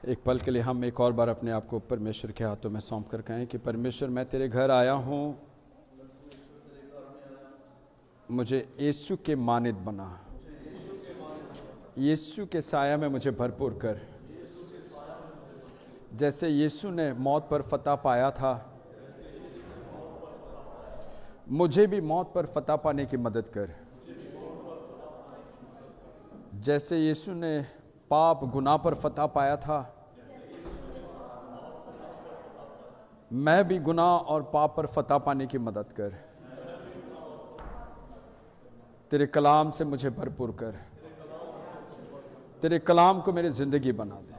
एक पल के लिए हम एक और बार अपने आप को परमेश्वर के हाथों में सौंप कर कहें कि परमेश्वर, मैं तेरे घर आया हूँ, मुझे यीशु के मानित बना, यीशु के साया में मुझे भरपूर कर। जैसे यीशु ने मौत पर फतह पाया था, मुझे भी मौत पर फतह पाने की मदद कर। जैसे यीशु ने पाप गुनाह पर फतह पाया था, मैं भी गुनाह और पाप पर फतह पाने की मदद कर। तेरे कलाम से मुझे भरपूर कर, तेरे कलाम को मेरी जिंदगी बना दे।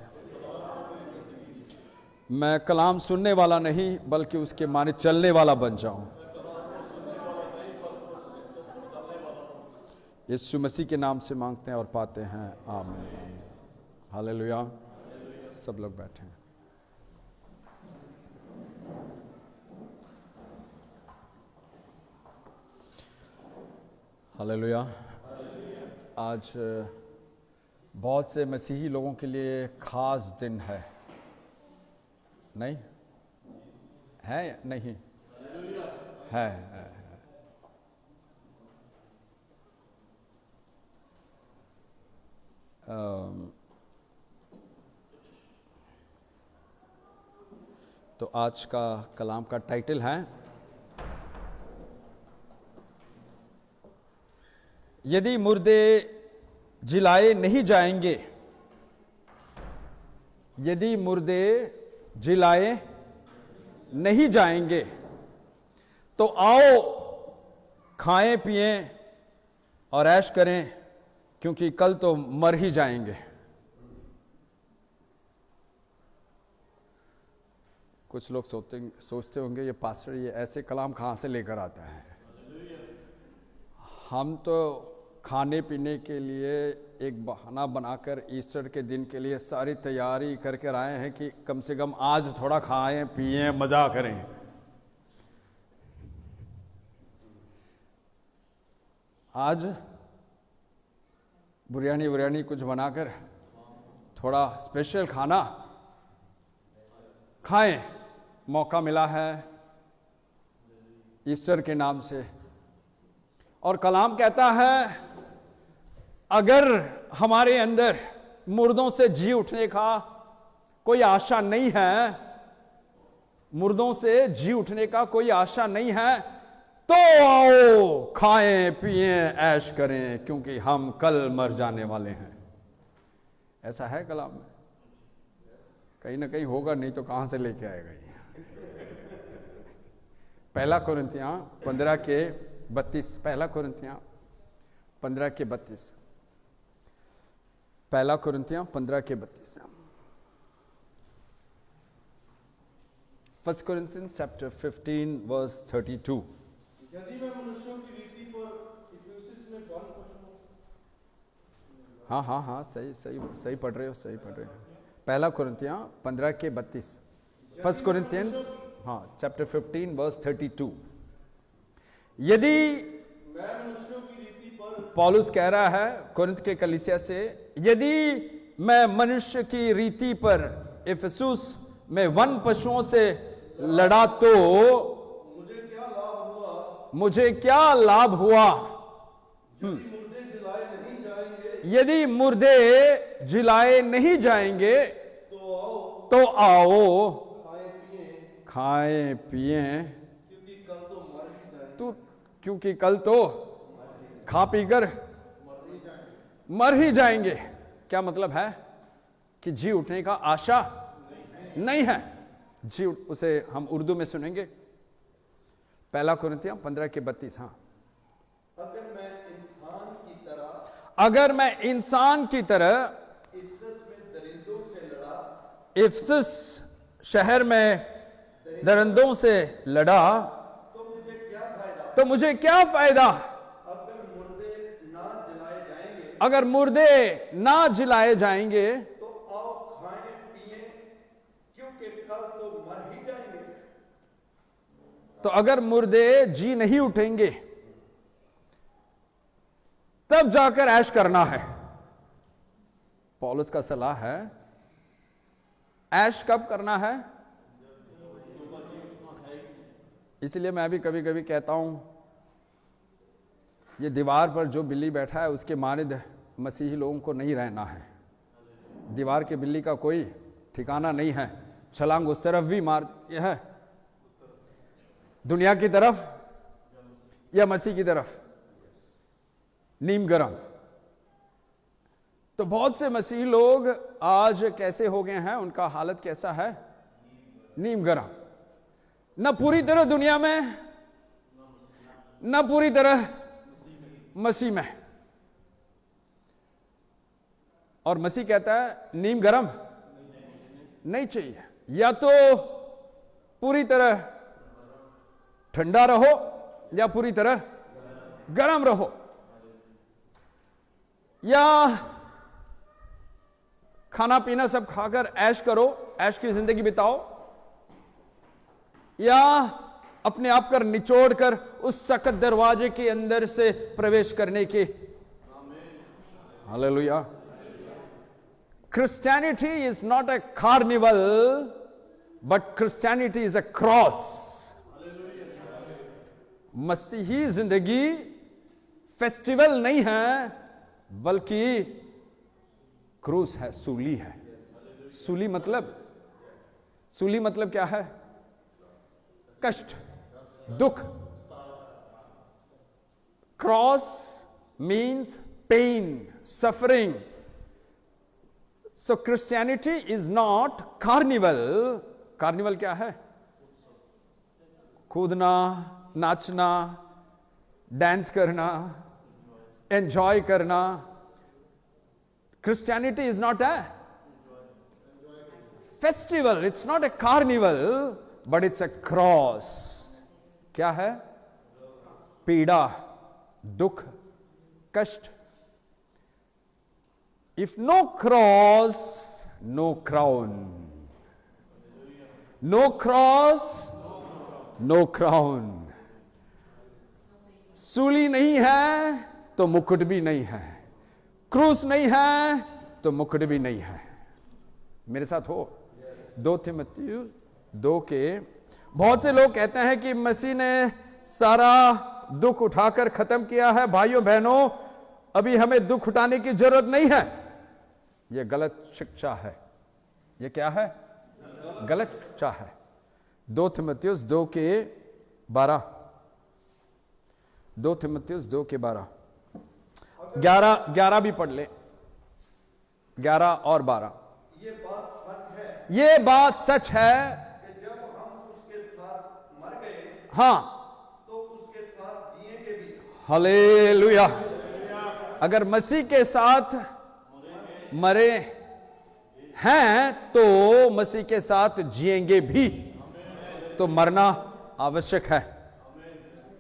मैं कलाम सुनने वाला नहीं बल्कि उसके माने चलने वाला बन जाऊं। यीशु मसीह के नाम से मांगते हैं और पाते हैं, आमीन। हालेलुया। सब लोग बैठे हैं। हालेलुया। आज बहुत से मसीही लोगों के लिए खास दिन है, नहीं है? नहीं है। तो आज का कलाम का टाइटल है, यदि मुर्दे जिलाए नहीं जाएंगे। यदि मुर्दे जिलाए नहीं जाएंगे तो आओ खाएं पिएं और ऐश करें, क्योंकि कल तो मर ही जाएंगे। कुछ लोग सोचते होंगे ये पास्टर ये ऐसे कलाम कहाँ से लेकर आता है। हम तो खाने पीने के लिए एक बहाना बनाकर ईस्टर के दिन के लिए सारी तैयारी करके आए हैं कि कम से कम आज थोड़ा खाएं पिएं मजा करें। आज बिरयानी कुछ बनाकर थोड़ा स्पेशल खाना खाएं, मौका मिला है ईस्टर के नाम से। और कलाम कहता है, अगर हमारे अंदर मुर्दों से जी उठने का कोई आशा नहीं है, मुर्दों से जी उठने का कोई आशा नहीं है, तो आओ खाएं पिएं ऐश करें, क्योंकि हम कल मर जाने वाले हैं। ऐसा है कलाम में? कहीं ना कहीं होगा, नहीं तो कहां से लेके आएगा ये। पहला कुरिन्थियां 15:32। पहला कुरिन्थियां 15:32। पहला कुरिन्थियां 15:32। First Corinthians chapter 15:32। यदि मैं मनुष्यों की रीति पर इफिसुस में वन पशुओं। हाँ, सही पढ़ रहे हो। पहला कुरिन्थियां 15:32। First Corinthians chapter 15:32। यदि मैं मनुष्यों की रीति पर, पौलुस कह रहा है कुरिन्थ के कलीसिया से, यदि मैं मनुष्य की रीति पर इफिसुस में वन पशुओं से लड़ा तो मुझे क्या लाभ हुआ। यदि मुर्दे जिलाए नहीं जाएंगे तो आओ खाएं पिएं, क्योंकि कल तो खा पीकर मर ही जाएंगे। क्या मतलब है कि जी उठने का आशा नहीं है। जी उसे हम उर्दू में सुनेंगे। पहला कुरिन्थियां 15:32। अगर मैं इंसान की तरह इफिसुस शहर में दरिंदों से लड़ा तो मुझे क्या फायदा। अगर मुर्दे ना जिलाए जाएंगे तो आओ खाएं पिएं, क्योंकि कल तो मर ही जाएंगे। तो अगर मुर्दे जी नहीं उठेंगे तब जाकर ऐश करना है। पौलुस का सलाह है ऐश कब करना है? इसलिए मैं भी कभी कभी कहता हूं, ये दीवार पर जो बिल्ली बैठा है उसके मानिद मसीही लोगों को नहीं रहना है। दीवार के बिल्ली का कोई ठिकाना नहीं है, छलांग उस तरफ भी मार यह है, दुनिया की तरफ या मसीह की तरफ, नीम गरम। तो बहुत से मसीही लोग आज कैसे हो गए हैं, उनका हालत कैसा है? नीम गरम, न पूरी तरह दुनिया में न पूरी तरह मसीह में। और मसीह कहता है नीम गरम नहीं चाहिए, या तो पूरी तरह ठंडा रहो या पूरी तरह गरम रहो, या खाना पीना सब खाकर ऐश करो, ऐश की जिंदगी बिताओ, या अपने आप कर निचोड़ कर उस सख्त दरवाजे के अंदर से प्रवेश करने के। Hallelujah. Christianity is not a carnival, but Christianity is a cross. मसीही जिंदगी फेस्टिवल नहीं है, बल्कि क्रूस है, सूली है। सूली मतलब क्या है? कष्ट, दुख। Cross means pain, suffering. So Christianity is not carnival. Carnival क्या है? कूदना, नाचना, डांस करना, एंजॉय करना। Christianity is not a festival, it's not a carnival, but it's a cross. क्या है? पीड़ा, दुख, कष्ट। If no cross, no crown. No cross, no crown. सूली नहीं है तो मुकुट भी नहीं है, क्रूस नहीं है तो मुकुट भी नहीं है। मेरे साथ हो 2 थिमोथेयुस 2 के। बहुत से लोग कहते हैं कि मसीह ने सारा दुख उठाकर खत्म किया है। भाइयों बहनों, अभी हमें दुख उठाने की जरूरत नहीं है। यह गलत शिक्षा है। यह क्या है? गलत शिक्षा है। 2 थिमोथेयुस 2 के 12। 2 थिमोथेयुस 2 के 12। 11 भी पढ़ ले, 11 और 12। ये बात सच है कि जब हम उसके साथ मर गए, हाँ, तो उसके साथ जिएंगे भी। हालेलुया। अगर मसीह के साथ मरे हैं तो मसीह के साथ जिएंगे भी। तो मरना आवश्यक है।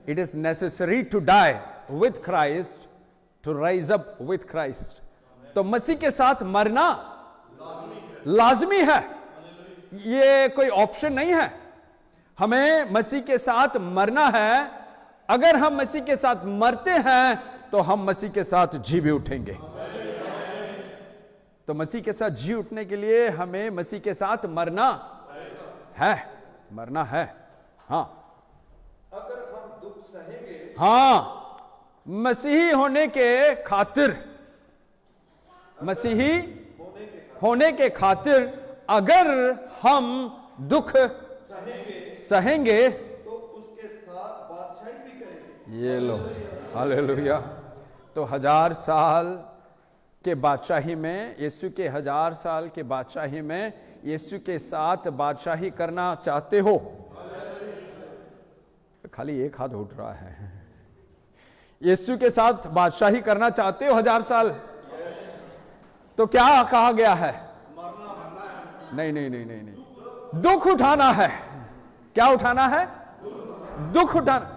It is necessary to die with Christ, to rise up with Christ. तो मसीह के साथ मरना लाजमी है। ये कोई ऑप्शन नहीं है। हमें मसीह के साथ मरना है। अगर हम मसीह के साथ मरते हैं तो हम मसीह के साथ जी भी उठेंगे। तो मसीह के साथ जी उठने के लिए हमें मसीह के साथ मरना है, मरना है। हाँ, अगर हम दुख सहेंगे, हाँ, मसीही होने के खातिर, मसीही होने के खातिर अगर हम दुख सहेंगे तो उसके साथ बादशाही भी करेंगे। ये लो, हालेलुया। तो 1000 साल के बादशाही में, यीशु के 1000 साल के बादशाही में यीशु के साथ बादशाही करना चाहते हो? खाली एक हाथ उठ रहा है। यीशु के साथ बादशाही करना चाहते हो 1000 साल? तो क्या कहा गया है? नहीं नहीं नहीं नहीं नहीं, दुख उठाना है। क्या उठाना है? दुख उठाना।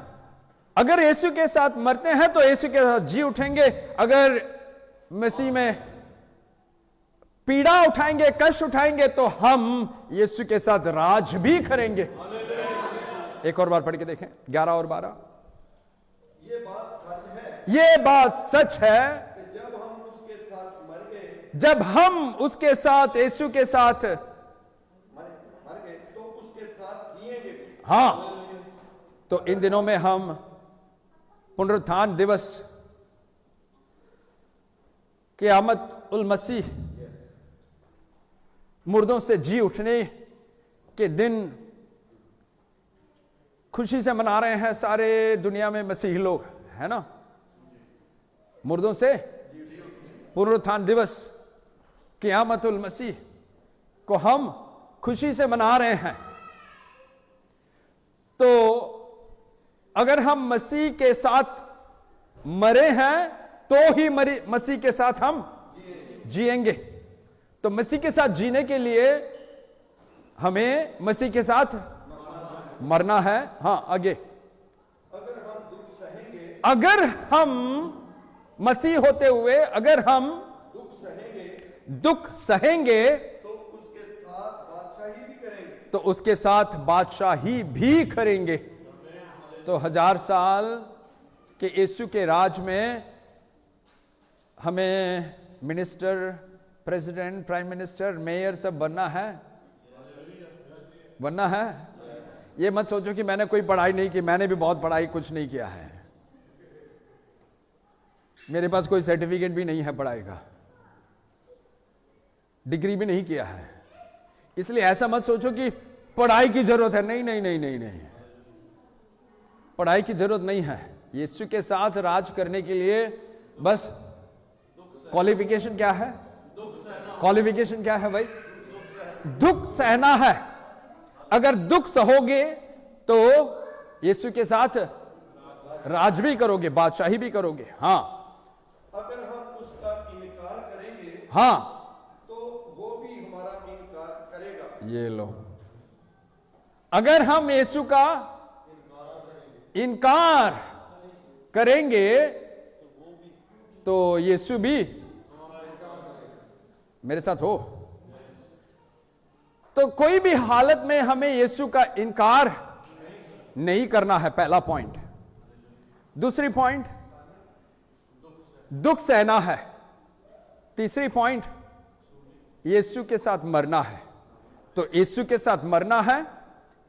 अगर यीशु के साथ मरते हैं तो यीशु के साथ जी उठेंगे। अगर मसीह में पीड़ा उठाएंगे, कष्ट उठाएंगे, तो हम यीशु के साथ राज भी करेंगे। एक और बार पढ़ के देखें, 11 और 12। ये बात सच है, ये बात सच है कि जब हम उसके साथ मर गए, जब हम उसके साथ, यीशु के साथ हां, तो इन दिनों में हम पुनरुत्थान दिवस, क़यामत उल मसीह, मुर्दों से जी उठने के दिन खुशी से मना रहे हैं सारे दुनिया में मसीही लोग, है ना। मुर्दों से पुनरुत्थान दिवस, क़यामत उल मसीह को हम खुशी से मना रहे हैं। तो अगर हम मसीह के साथ मरे हैं तो ही मसीह के साथ हम जिएंगे। तो मसीह के साथ जीने के लिए हमें मसीह के साथ मरना है। हां, आगे। अगर हम दुख सहेंगे, अगर हम मसीह होते हुए अगर हम दुख सहेंगे तो उसके साथ बादशाही भी करेंगे। तो उसके साथ बादशाही भी करेंगे। तो 1000 साल के यीशु के राज में हमें minister, president, prime minister, mayor सब बनना है। ये मत सोचो कि मैंने कोई पढ़ाई नहीं की, मैंने भी बहुत पढ़ाई कुछ नहीं किया है, मेरे पास कोई सर्टिफिकेट भी नहीं है पढ़ाई का, डिग्री भी नहीं किया है, इसलिए ऐसा मत सोचो कि पढ़ाई की जरूरत है। नहीं नहीं नहीं नहीं नहीं, पढ़ाई की जरूरत नहीं है। यीशु के साथ राज करने के लिए बस क्वालिफिकेशन क्या है? क्वालिफिकेशन क्या है भाई? दुख सहना है। अगर दुख सहोगे तो यीशु के साथ राज भी करोगे, बादशाही भी करोगे। हाँ, अगर हम उसका इनकार करेंगे, हाँ, तो वो भी हमारा इनकार करेगा। ये लो, अगर हम यीशु का इनकार करेंगे तो यीशु भी, मेरे साथ हो, तो कोई भी हालत में हमें यीशु का इनकार नहीं करना है, पहला पॉइंट। दूसरी पॉइंट, दुख सहना है। तीसरी पॉइंट, यीशु के साथ मरना है। तो यीशु के साथ मरना है,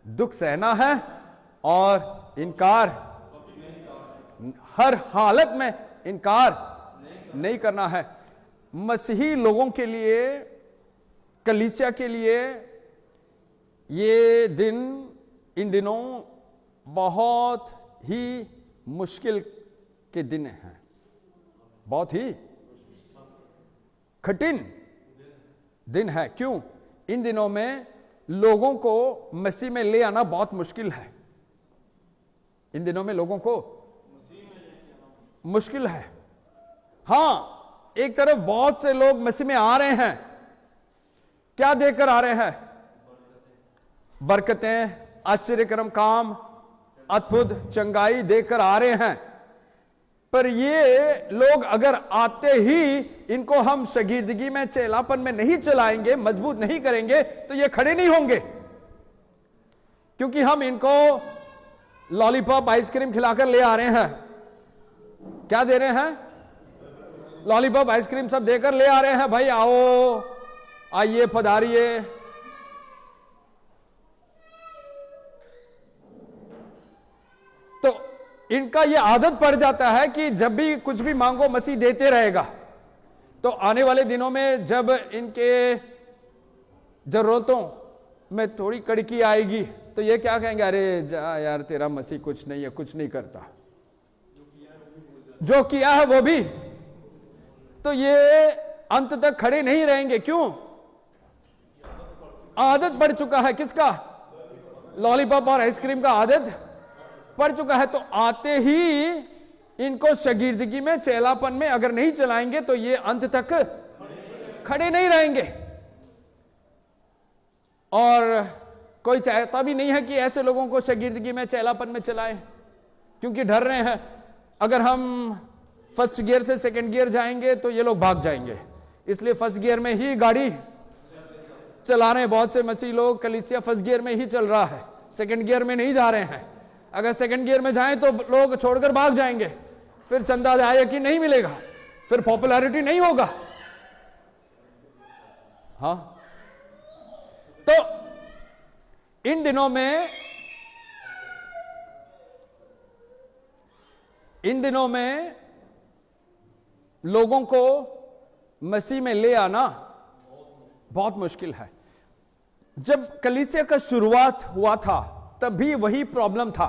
दुख सहना है और इनकार, हर हालत में इनकार नहीं करना है। मसीही लोगों के लिए, कलीसिया के लिए ये दिन, इन दिनों बहुत ही मुश्किल के दिन हैं, बहुत ही कठिन दिन है। क्यों? इन दिनों में लोगों को मसीह में ले आना बहुत मुश्किल है। इन दिनों में लोगों को मुश्किल है। हां, एक तरफ बहुत से लोग मसीह में आ रहे हैं, क्या देकर आ रहे हैं? बरकतें, आश्चर्यकरम काम, अद्भुत चंगाई देकर आ रहे हैं। पर ये लोग अगर आते ही इनको हम शागिर्दगी में, चेलापन में नहीं चलाएंगे, मजबूत नहीं करेंगे, तो ये खड़े नहीं होंगे। क्योंकि हम इनको लॉलीपॉप, आइसक्रीम खिलाकर ले आ रहे हैं। क्या दे रहे हैं? लॉलीपॉप, आइसक्रीम सब देकर ले आ रहे हैं। भाई आओ, आइए, पधारिए। तो इनका यह आदत पड़ जाता है कि जब भी कुछ भी मांगो मसीह देते रहेगा। तो आने वाले दिनों में जब इनके जरूरतों में थोड़ी कड़की आएगी तो ये क्या कहेंगे? अरे जा यार, तेरा मसीह कुछ नहीं है, कुछ नहीं करता, जो किया है वो भी। तो ये अंत तक खड़े नहीं रहेंगे। क्यों? आदत पड़ चुका है। किसका? लॉलीपॉप और आइसक्रीम का आदत पड़ चुका है। तो आते ही इनको शागिर्दगी में, चेलापन में अगर नहीं चलाएंगे तो ये अंत तक खड़े नहीं रहेंगे। और कोई चाहता भी नहीं है कि ऐसे लोगों को शागिर्दगी में, चेलापन में चलाएं, क्योंकि डर रहे हैं अगर हम फर्स्ट गियर से सेकंड गियर जाएंगे तो ये लोग भाग जाएंगे। इसलिए फर्स्ट गियर में ही गाड़ी चला रहे हैं बहुत से मसीह लोग। कलीसिया फर्स्ट गियर में ही चल रहा है, सेकंड गियर में नहीं जा रहे हैं। अगर सेकंड गियर में जाएं तो लोग छोड़कर भाग जाएंगे, फिर चंदा आय कि नहीं मिलेगा, फिर पॉपुलैरिटी नहीं होगा। हाँ, तो इन दिनों में इन दिनों में लोगों को मसीह में ले आना बहुत मुश्किल है। जब कलीसिया का शुरुआत हुआ था तब भी वही प्रॉब्लम था।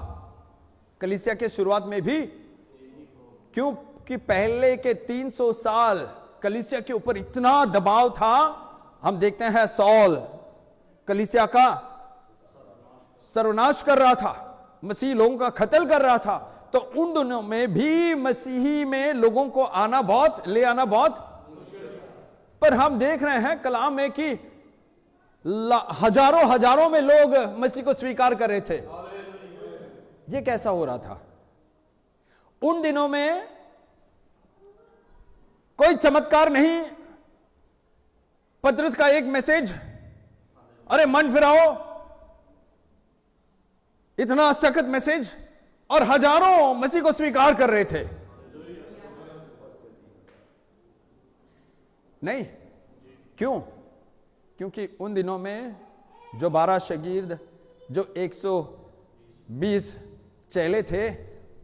कलीसिया के शुरुआत में भी, क्योंकि पहले के 300 साल कलीसिया के ऊपर इतना दबाव था। हम देखते हैं सौल कलीसिया का सर्वनाश कर रहा था, मसीही लोगों का कत्ल कर रहा था। तो उन दिनों में भी मसीही में लोगों को ले आना बहुत, पर हम देख रहे हैं कलाम में कि हजारों में लोग मसीह को स्वीकार कर रहे थे। यह कैसा हो रहा था? उन दिनों में कोई चमत्कार नहीं, पतरस का एक मैसेज, अरे मन फिराओ, इतना सख्त मैसेज, और हजारों मसीह को स्वीकार कर रहे थे। नहीं, क्यों? क्योंकि उन दिनों में जो 12 शागिर्द, जो 120 चेले थे,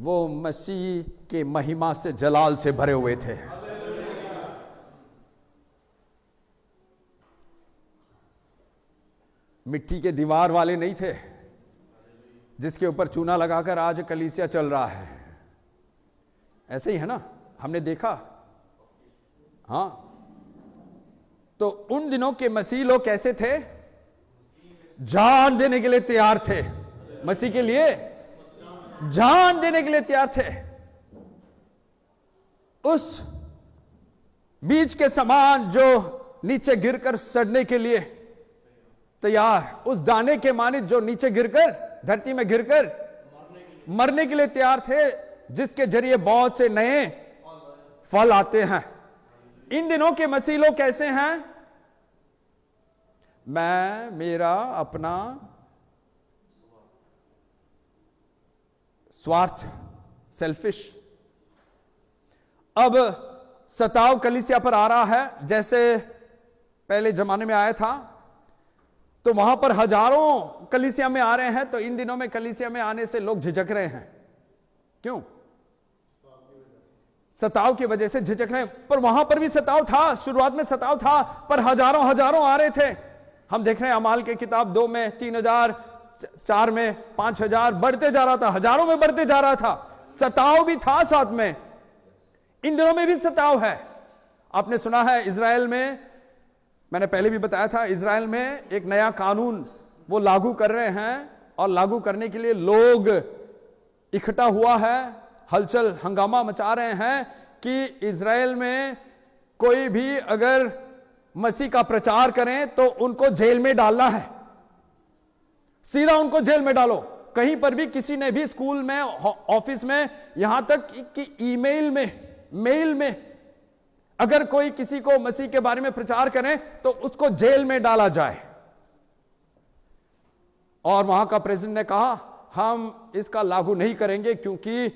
वो मसीह के महिमा से, जलाल से भरे हुए थे। मिट्टी के दीवार वाले नहीं थे जिसके ऊपर चूना लगाकर आज कलीसिया चल रहा है। ऐसे ही है ना, हमने देखा। हां, तो उन दिनों के मसीह लोग कैसे थे? जान देने के लिए तैयार थे, मसीह के लिए जान देने के लिए तैयार थे। उस बीज के समान जो नीचे गिरकर सड़ने के लिए तैयार, उस दाने के मानित जो नीचे गिरकर, धरती में गिरकर मरने के लिए तैयार थे, जिसके जरिए बहुत से नए फल आते हैं। इन दिनों के मसीह लोग कैसे हैं? मेरा अपना स्वार्थ, सेल्फिश। अब सताव कलीसिया पर आ रहा है, जैसे पहले जमाने में आया था। तो वहां पर हजारों कलीसिया में आ रहे हैं, तो इन दिनों में कलीसिया में आने से लोग झिझक रहे हैं। क्यों? सताव की वजह से झिझक रहे हैं। पर वहां पर भी सताव था, शुरुआत में सताव था, पर हजारों आ रहे थे। हम देख रहे हैं अमाल के किताब 2 में 3000, 4 में 5000, बढ़ते जा रहा था, हजारों में बढ़ते जा रहा था। सताव भी था साथ में। इन दिनों में भी सताव है। आपने सुना है इजराइल में, मैंने पहले भी बताया था, इजराइल में एक नया कानून वो लागू कर रहे हैं, और लागू करने के लिए लोग इकट्ठा हुआ है, हलचल हंगामा मचा रहे हैं कि इजराइल में कोई भी अगर मसीह का प्रचार करें तो उनको जेल में डालना है, सीधा उनको जेल में डालो। कहीं पर भी किसी ने भी, स्कूल में, ऑफिस में, यहां तक कि ईमेल में, मेल में अगर कोई किसी को मसीह के बारे में प्रचार करें तो उसको जेल में डाला जाए। और वहां का प्रेसिडेंट ने कहा, हम इसका लागू नहीं करेंगे, क्योंकि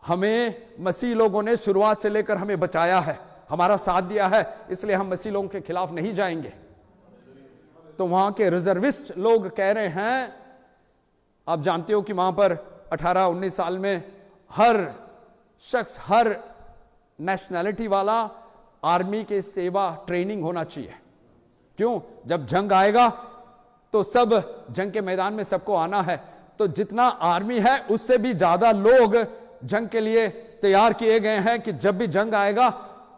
हमें मसीह लोगों ने शुरुआत से लेकर हमें बचाया है, हमारा साथ दिया है, इसलिए हम मसीह लोगों के खिलाफ नहीं जाएंगे। तो वहां के रिजर्विस्ट लोग कह रहे हैं, आप जानते हो कि वहां पर 18-19 साल में हर शख्स, हर नेशनैलिटी वाला आर्मी के सेवा ट्रेनिंग होना चाहिए। क्यों? जब जंग आएगा तो सब जंग के मैदान में सबको आना है। तो जितना आर्मी है उससे भी ज्यादा लोग जंग के लिए तैयार किए गए हैं कि जब भी जंग आएगा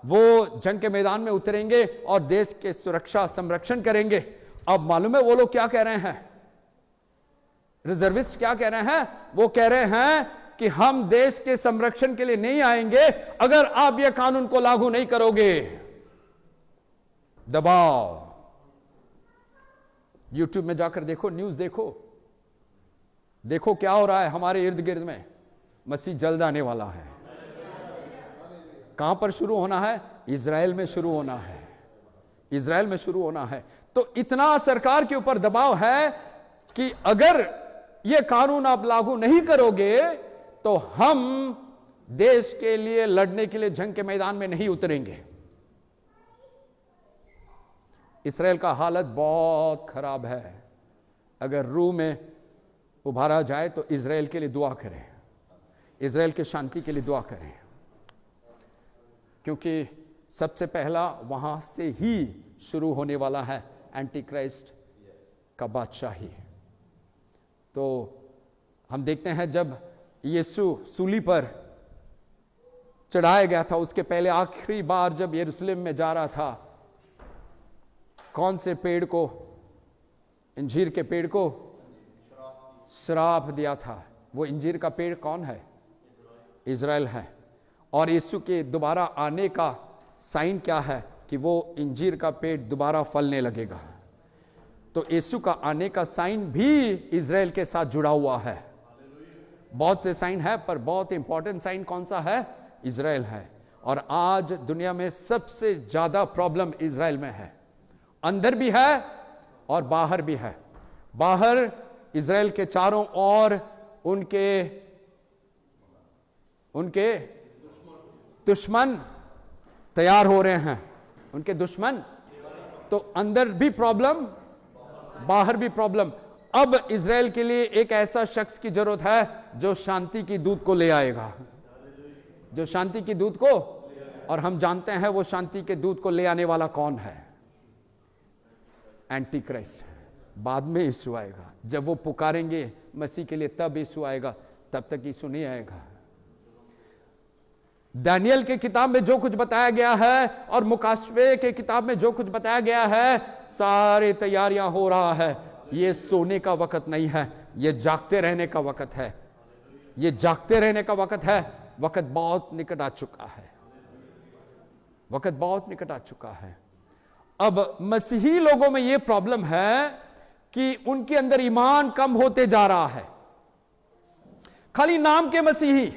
वो जंग के मैदान में उतरेंगे और देश के सुरक्षा संरक्षण करेंगे। अब मालूम है वो लोग क्या कह रहे हैं? रिजर्विस्ट क्या कह रहे हैं? वो कह रहे हैं कि हम देश के संरक्षण के लिए नहीं आएंगे अगर आप यह कानून को लागू नहीं करोगे। दबाव। यूट्यूब में जाकर देखो, न्यूज देखो, देखो क्या हो रहा है हमारे इर्द गिर्द में। मसीह जल्द आने वाला है। कहां पर शुरू होना है? इजराइल में शुरू होना है। इजराइल में शुरू होना है। तो इतना सरकार के ऊपर दबाव है कि अगर यह कानून आप लागू नहीं करोगे तो हम देश के लिए लड़ने के लिए जंग के मैदान में नहीं उतरेंगे। इस्राएल का हालत बहुत खराब है। अगर रूह में उभारा जाए तो इस्राएल के लिए दुआ करें। इज़राइल के शांति के लिए दुआ करें, क्योंकि सबसे पहला वहां से ही शुरू होने वाला है एंटी क्राइस्ट का बादशाही। तो हम देखते हैं जब यीशु सूली पर चढ़ाया गया था, उसके पहले आखिरी बार जब यरूशलेम में जा रहा था, कौन से पेड़ को, इंजीर के पेड़ को श्राप दिया था? वो इंजीर का पेड़ कौन है? इज़राइल है। और यीशु के दोबारा आने का साइन क्या है? कि वो इंजीर का पेड़ दोबारा फलने लगेगा। तो यीशु का आने का साइन भी इज़राइल के साथ जुड़ा हुआ है। बहुत से साइन है, पर बहुत इंपॉर्टेंट साइन कौन सा है? इज़राइल है। और आज दुनिया में सबसे ज्यादा प्रॉब्लम इज़राइल में है, अंदर भी है और बाहर भी है। बाहर इज़राइल के चारों ओर उनके दुश्मन तैयार हो रहे हैं, उनके दुश्मन। तो अंदर भी प्रॉब्लम, बाहर भी प्रॉब्लम। अब इज़राइल के लिए एक ऐसा शख्स की जरूरत है जो शांति की दूत को ले आएगा, जो शांति की दूत को, और हम जानते हैं वो शांति के दूत को ले आने वाला कौन है? Anti Christ. बाद में यीशु आएगा, जब वो पुकारेंगे मसीह के लिए तब यीशु आएगा, तब तक यीशु नहीं आएगा। दानियल के किताब में जो कुछ बताया गया है और मुकाशवे के किताब में जो कुछ बताया गया है, सारे तैयारियां हो रहा है। ये सोने का वक्त नहीं है, ये जागते रहने का वक्त है। ये जागते रहने का वक्त है। वक्त बहुत निकट आ चुका है, वक्त बहुत निकट आ चुका है। अब मसीही लोगों में यह प्रॉब्लम है कि उनके अंदर ईमान कम होते जा रहा है। खाली नाम के मसीही,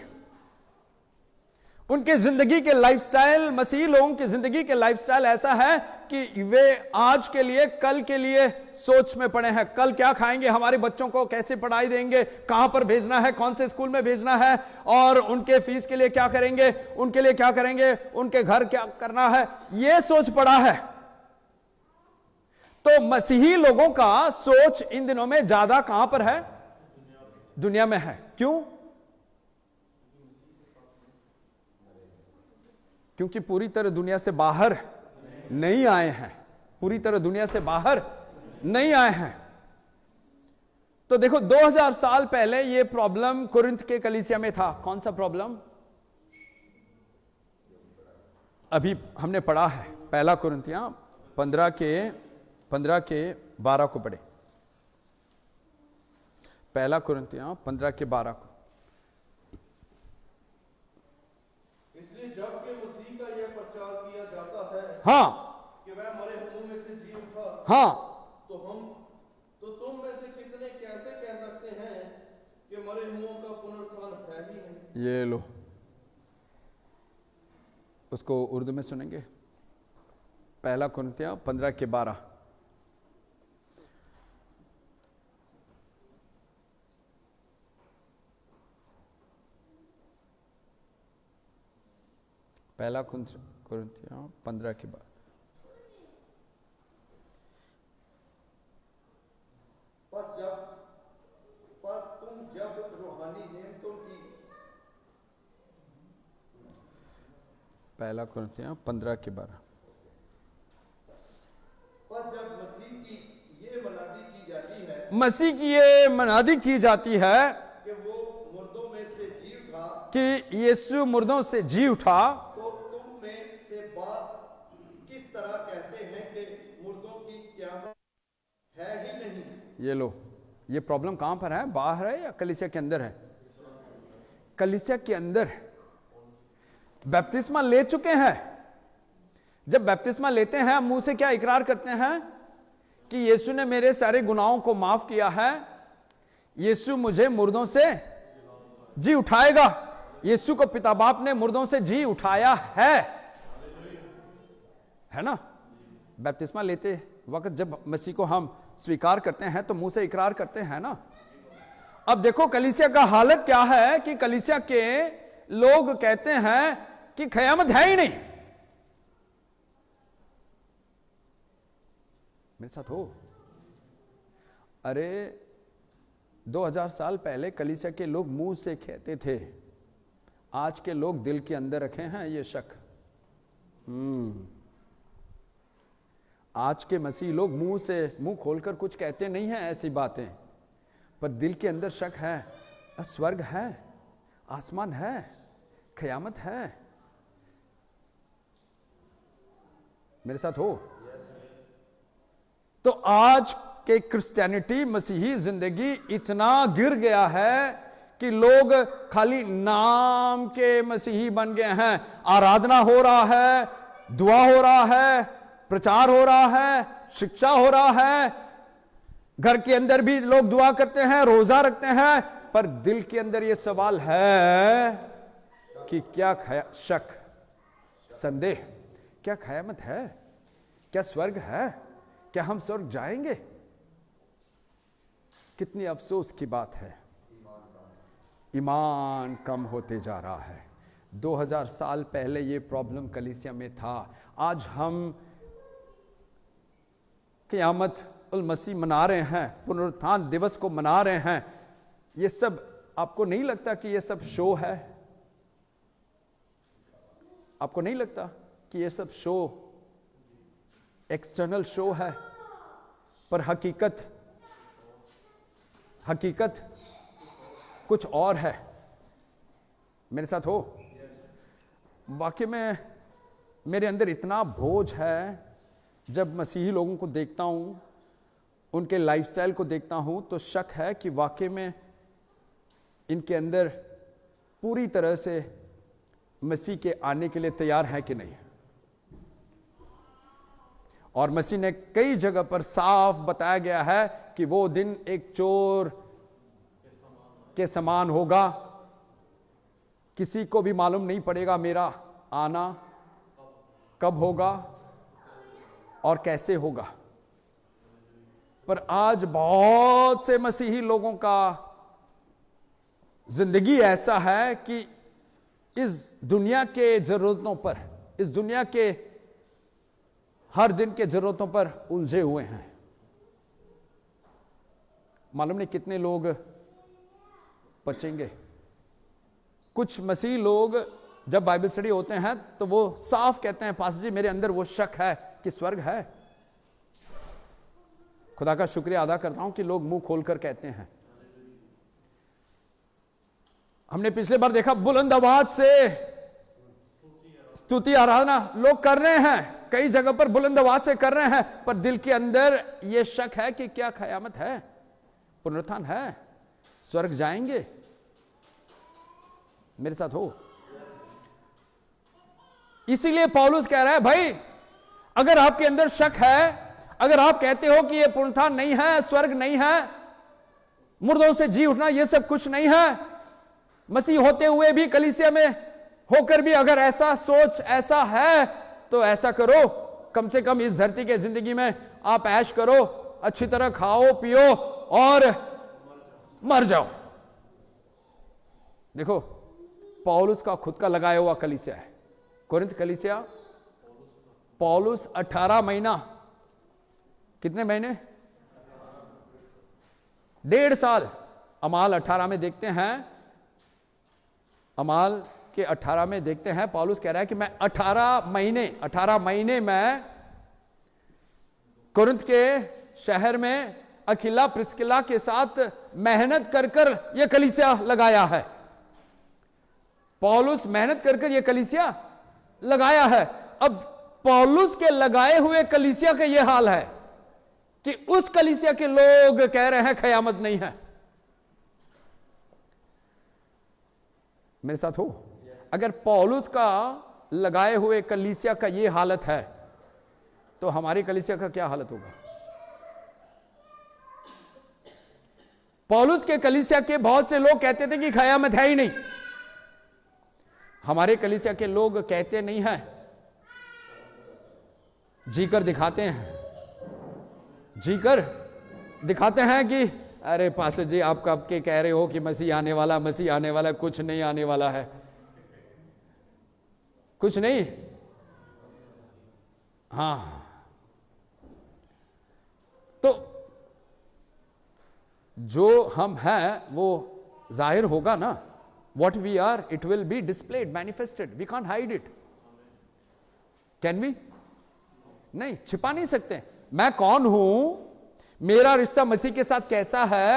उनके जिंदगी के लाइफस्टाइल, मसीही लोगों की जिंदगी के लाइफस्टाइल ऐसा है कि वे आज के लिए, कल के लिए सोच में पड़े हैं। कल क्या खाएंगे, हमारे बच्चों को कैसे पढ़ाई देंगे, कहां पर भेजना है, कौन से स्कूल में भेजना है, और उनके फीस के लिए क्या करेंगे, उनके लिए क्या करेंगे, उनके घर क्या करना है, यह सोच पड़ा है। तो मसीही लोगों का सोच इन दिनों में ज्यादा कहां पर है? दुनिया में है। क्यों? क्योंकि पूरी तरह दुनिया से बाहर नहीं आए हैं, पूरी तरह दुनिया से बाहर नहीं आए हैं। तो देखो 2000 साल पहले यह प्रॉब्लम कुरिन्थ के कलीसिया में था। कौन सा प्रॉब्लम? अभी हमने पढ़ा है, पहला कुरिन्थियां 15 के 12 को पढ़े। पहला कुरिन्थियां 15 के 12 को। इसलिए जब के मसीह का यह प्रचार किया जाता है, हाँ, कि वह मरे हुओं में से जी उठा, हाँ, तो तुम में से कितने कैसे कह सकते हैं कि मरे हुओं का पुनरुत्थान है ही नहीं? ये लो, उसको उर्दू में सुनेंगे। पहला कुरिन्थियां 15 के 12। पहला कुरिन्थियां 15 के 12। बस तुम जब रूहानी नेमतों की, पहला कुरिन्थियां 15 के 12। बस जब मसीह की ये मनादी की जाती है, मसीह की ये मनादी की जाती है कि वो मुर्दों में से जी उठा, कि यीशु मुर्दों से जी उठा, तो तुम में से बात किस तरह कहते हैं कि मुर्दों की क़यामत है ही नहीं? ये लो, ये प्रॉब्लम कहां पर है? बाहर है या कलीसिया के अंदर है? कलीसिया के अंदर। बपतिस्मा ले चुके हैं। जब बपतिस्मा लेते हैं, मुंह से क्या इकरार करते हैं कि यीशु ने मेरे सारे गुनाहों को माफ किया है, यीशु मुझे मुर्दों से जी उठाएगा। यीशु को पिता बाप ने मुर्दों से जी उठाया है ना? बपतिस्मा लेते वक्त जब मसीह को हम स्वीकार करते हैं तो मुंह से इकरार करते हैं ना। अब देखो कलीसिया का हालत क्या है कि कलीसिया के लोग कहते हैं कि क़यामत है ही नहीं। मेरे साथ हो? अरे 2000 साल पहले कलीसिया के लोग मुंह से कहते थे आज के लोग दिल के अंदर रखे हैं ये शक। आज के मसीह लोग मुंह खोलकर कुछ कहते नहीं हैं ऐसी बातें, पर दिल के अंदर शक है। स्वर्ग है, आसमान है, क़यामत है। मेरे साथ हो? तो आज के क्रिश्चियनिटी, मसीही जिंदगी इतना गिर गया है कि लोग खाली नाम के मसीही बन गए हैं। आराधना हो रहा है, दुआ हो रहा है, प्रचार हो रहा है, शिक्षा हो रहा है, घर के अंदर भी लोग दुआ करते हैं, रोजा रखते हैं, पर दिल के अंदर यह सवाल है कि क्या शक, संदेह, क्या क़यामत है, क्या स्वर्ग है, क्या हम स्वर्ग जाएंगे? कितनी अफसोस की बात है, ईमान कम होते जा रहा है। 2000 साल पहले ये प्रॉब्लम कलीसिया में था। आज हम क़यामत उल मसीह मना रहे हैं, पुनरुत्थान दिवस को मना रहे हैं। ये सब आपको नहीं लगता कि ये सब शो है? आपको नहीं लगता कि ये सब शो, एक्सटर्नल शो है? पर हकीकत कुछ और है। मेरे साथ हो? वाकई में मेरे अंदर इतना बोझ है, जब मसीही लोगों को देखता हूं, उनके लाइफस्टाइल को देखता हूं, तो शक है कि वाकई में इनके अंदर पूरी तरह से मसीह के आने के लिए तैयार है कि नहीं। और मसीह ने कई जगह पर साफ बताया गया है कि वो दिन एक चोर के समान होगा। किसी को भी मालूम नहीं पड़ेगा मेरा आना कब होगा और कैसे होगा। पर आज बहुत से मसीही लोगों का जिंदगी ऐसा है कि इस दुनिया के जरूरतों पर, इस दुनिया के हर दिन के जरूरतों पर उलझे हुए हैं। मालूम नहीं कितने लोग बचेंगे। कुछ मसीह लोग जब बाइबल स्टडी होते हैं तो वो साफ कहते हैं, पास्टर जी मेरे अंदर वो शक है कि स्वर्ग है। खुदा का शुक्रिया अदा करता हूं कि लोग मुंह खोलकर कहते हैं। हमने पिछले बार देखा बुलंद आवाज से स्तुति आराधना लोग कर रहे हैं, कई जगह पर बुलंद आवाज से कर रहे हैं, पर दिल के अंदर यह शक है कि क्या क़यामत है, पुनरुत्थान है, स्वर्ग जाएंगे। मेरे साथ हो? इसीलिए पौलुस कह रहा है, भाई अगर आपके अंदर शक है, अगर आप कहते हो कि यह पुनरुत्थान नहीं है, स्वर्ग नहीं है, मुर्दों से जी उठना, यह सब कुछ नहीं है, मसीह होते हुए भी, कलीसिया में होकर भी अगर ऐसा सोच ऐसा है, तो ऐसा करो, कम से कम इस धरती के जिंदगी में आप ऐश करो, अच्छी तरह खाओ पियो और मर जाओ। देखो पौलुस का खुद का लगाया हुआ कलीसिया है, कोरिन्थ कलीसिया। पौलुस 18 महीना, कितने महीने? 1.5 साल। अमाल 18 में देखते हैं, अमाल के 18 में देखते हैं, पौलुस कह रहा है कि मैं 18 महीने मैं कोरिन्थ के शहर में अखिला प्रिस्किला के साथ मेहनत कर यह कलीसिया लगाया है। पौलुस मेहनत कर यह कलीसिया लगाया है। अब पौलुस के लगाए हुए कलीसिया का यह हाल है कि उस कलीसिया के लोग कह रहे हैं क़यामत नहीं है। मेरे साथ हो? अगर पौलुस का लगाए हुए कलीसिया का यह हालत है, तो हमारी कलीसिया का क्या हालत होगा? पौलुस के कलीसिया के बहुत से लोग कहते थे कि क़यामत है ही नहीं। हमारे कलीसिया के लोग कहते नहीं हैं, जीकर दिखाते हैं, जीकर दिखाते हैं कि अरे पास्टर जी आप कब के कह रहे हो कि मसीह आने वाला, मसीह आने वाला। कुछ नहीं आने वाला है, कुछ नहीं। हाँ, तो जो हम हैं वो जाहिर होगा ना, what we are, it will be displayed, manifested. We can't hide it. Can we? नहीं, छिपा नहीं सकते. मैं कौन हूं, मेरा रिश्ता मसीह के साथ कैसा है,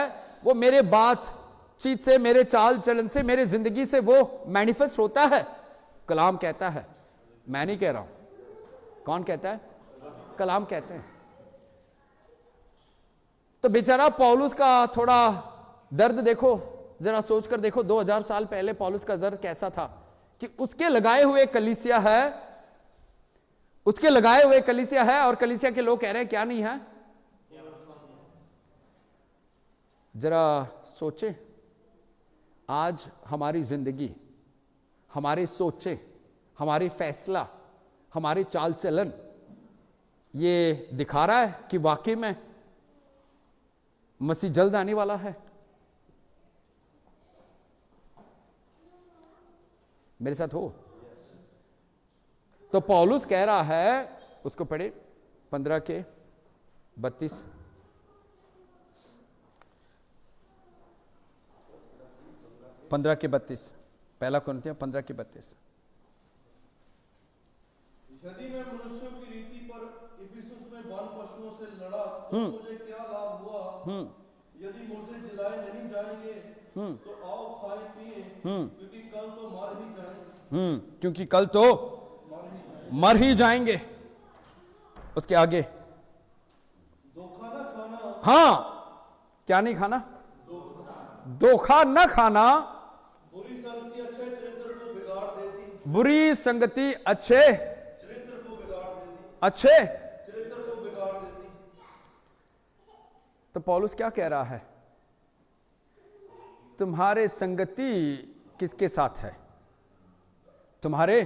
वो मेरे बातचीत से, मेरे चाल चलन से, मेरे जिंदगी से वो मैनिफेस्ट होता है. कलाम कहता है, मैं नहीं कह रहा हूं. कौन कहता है? कलाम कहते हैं. तो बेचारा पौलुस का थोड़ा दर्द देखो, जरा सोचकर देखो 2000 साल पहले पौलुस का दर्द कैसा था कि उसके लगाए हुए कलीसिया है, उसके लगाए हुए कलीसिया है और कलीसिया के लोग कह रहे हैं क्या नहीं है. जरा सोचे, आज हमारी जिंदगी, हमारे सोचे, हमारे फैसला, हमारे चाल चलन ये दिखा रहा है कि वाकई में मसीह जल्द आने वाला है. मेरे साथ हो? तो पौलुस कह रहा है, उसको पढ़े 15 के 32. पहला कुरिन्थियों 15 के 32. यदि मैं मनुष्यों की रीति पर इफिसुस में वन पशुओं से लड़ा तो मुझे क्या लाभ हुआ? यदि मुर्दे जलाए नहीं जाएंगे तो आओ खाए पिए, क्योंकि कल तो मर ही जाएंगे. क्योंकि कल तो मर ही जाएंगे. उसके आगे धोखा न खाना. हाँ, क्या नहीं खाना? धोखा न खाना. बुरी संगति अच्छे चरित्र को बिगाड़ देती. बुरी संगति अच्छे चरित्र को बिगाड़ देती. अच्छे चरित्र को बिगाड़ देती. तो पौलुस क्या कह रहा है? तुम्हारे संगति किसके साथ है? तुम्हारे,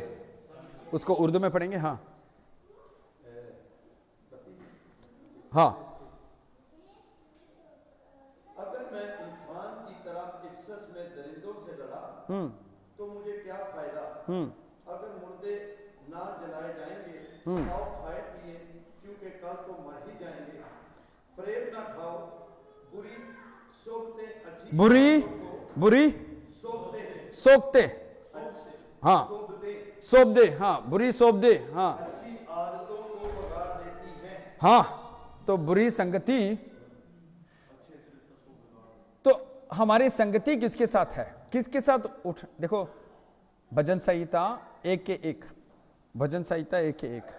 उसको उर्दू में पढ़ेंगे. हाँ हाँ. अगर मैं इंसान की तरह इफिसस में दरिंदों से लड़ा तो मुझे क्या फायदा? अगर मुर्दे ना जलाए जाएंगे आओ खाए पिए, क्योंकि कल तो मर ही जाएंगे. प्रेम ना खाओ, बुरी सोबतें अच्छी, बुरी सोबते. हाँ, सोबदे. हाँ, बुरी सोबदे. हाँ अच्छी आदतों को बिगाड़ देती हैं. हाँ. तो बुरी संगति, तो हमारी संगति किसके साथ है? किसके साथ उठ, देखो भजन संहिता 1 के 1. भजन संहिता 1 के 1.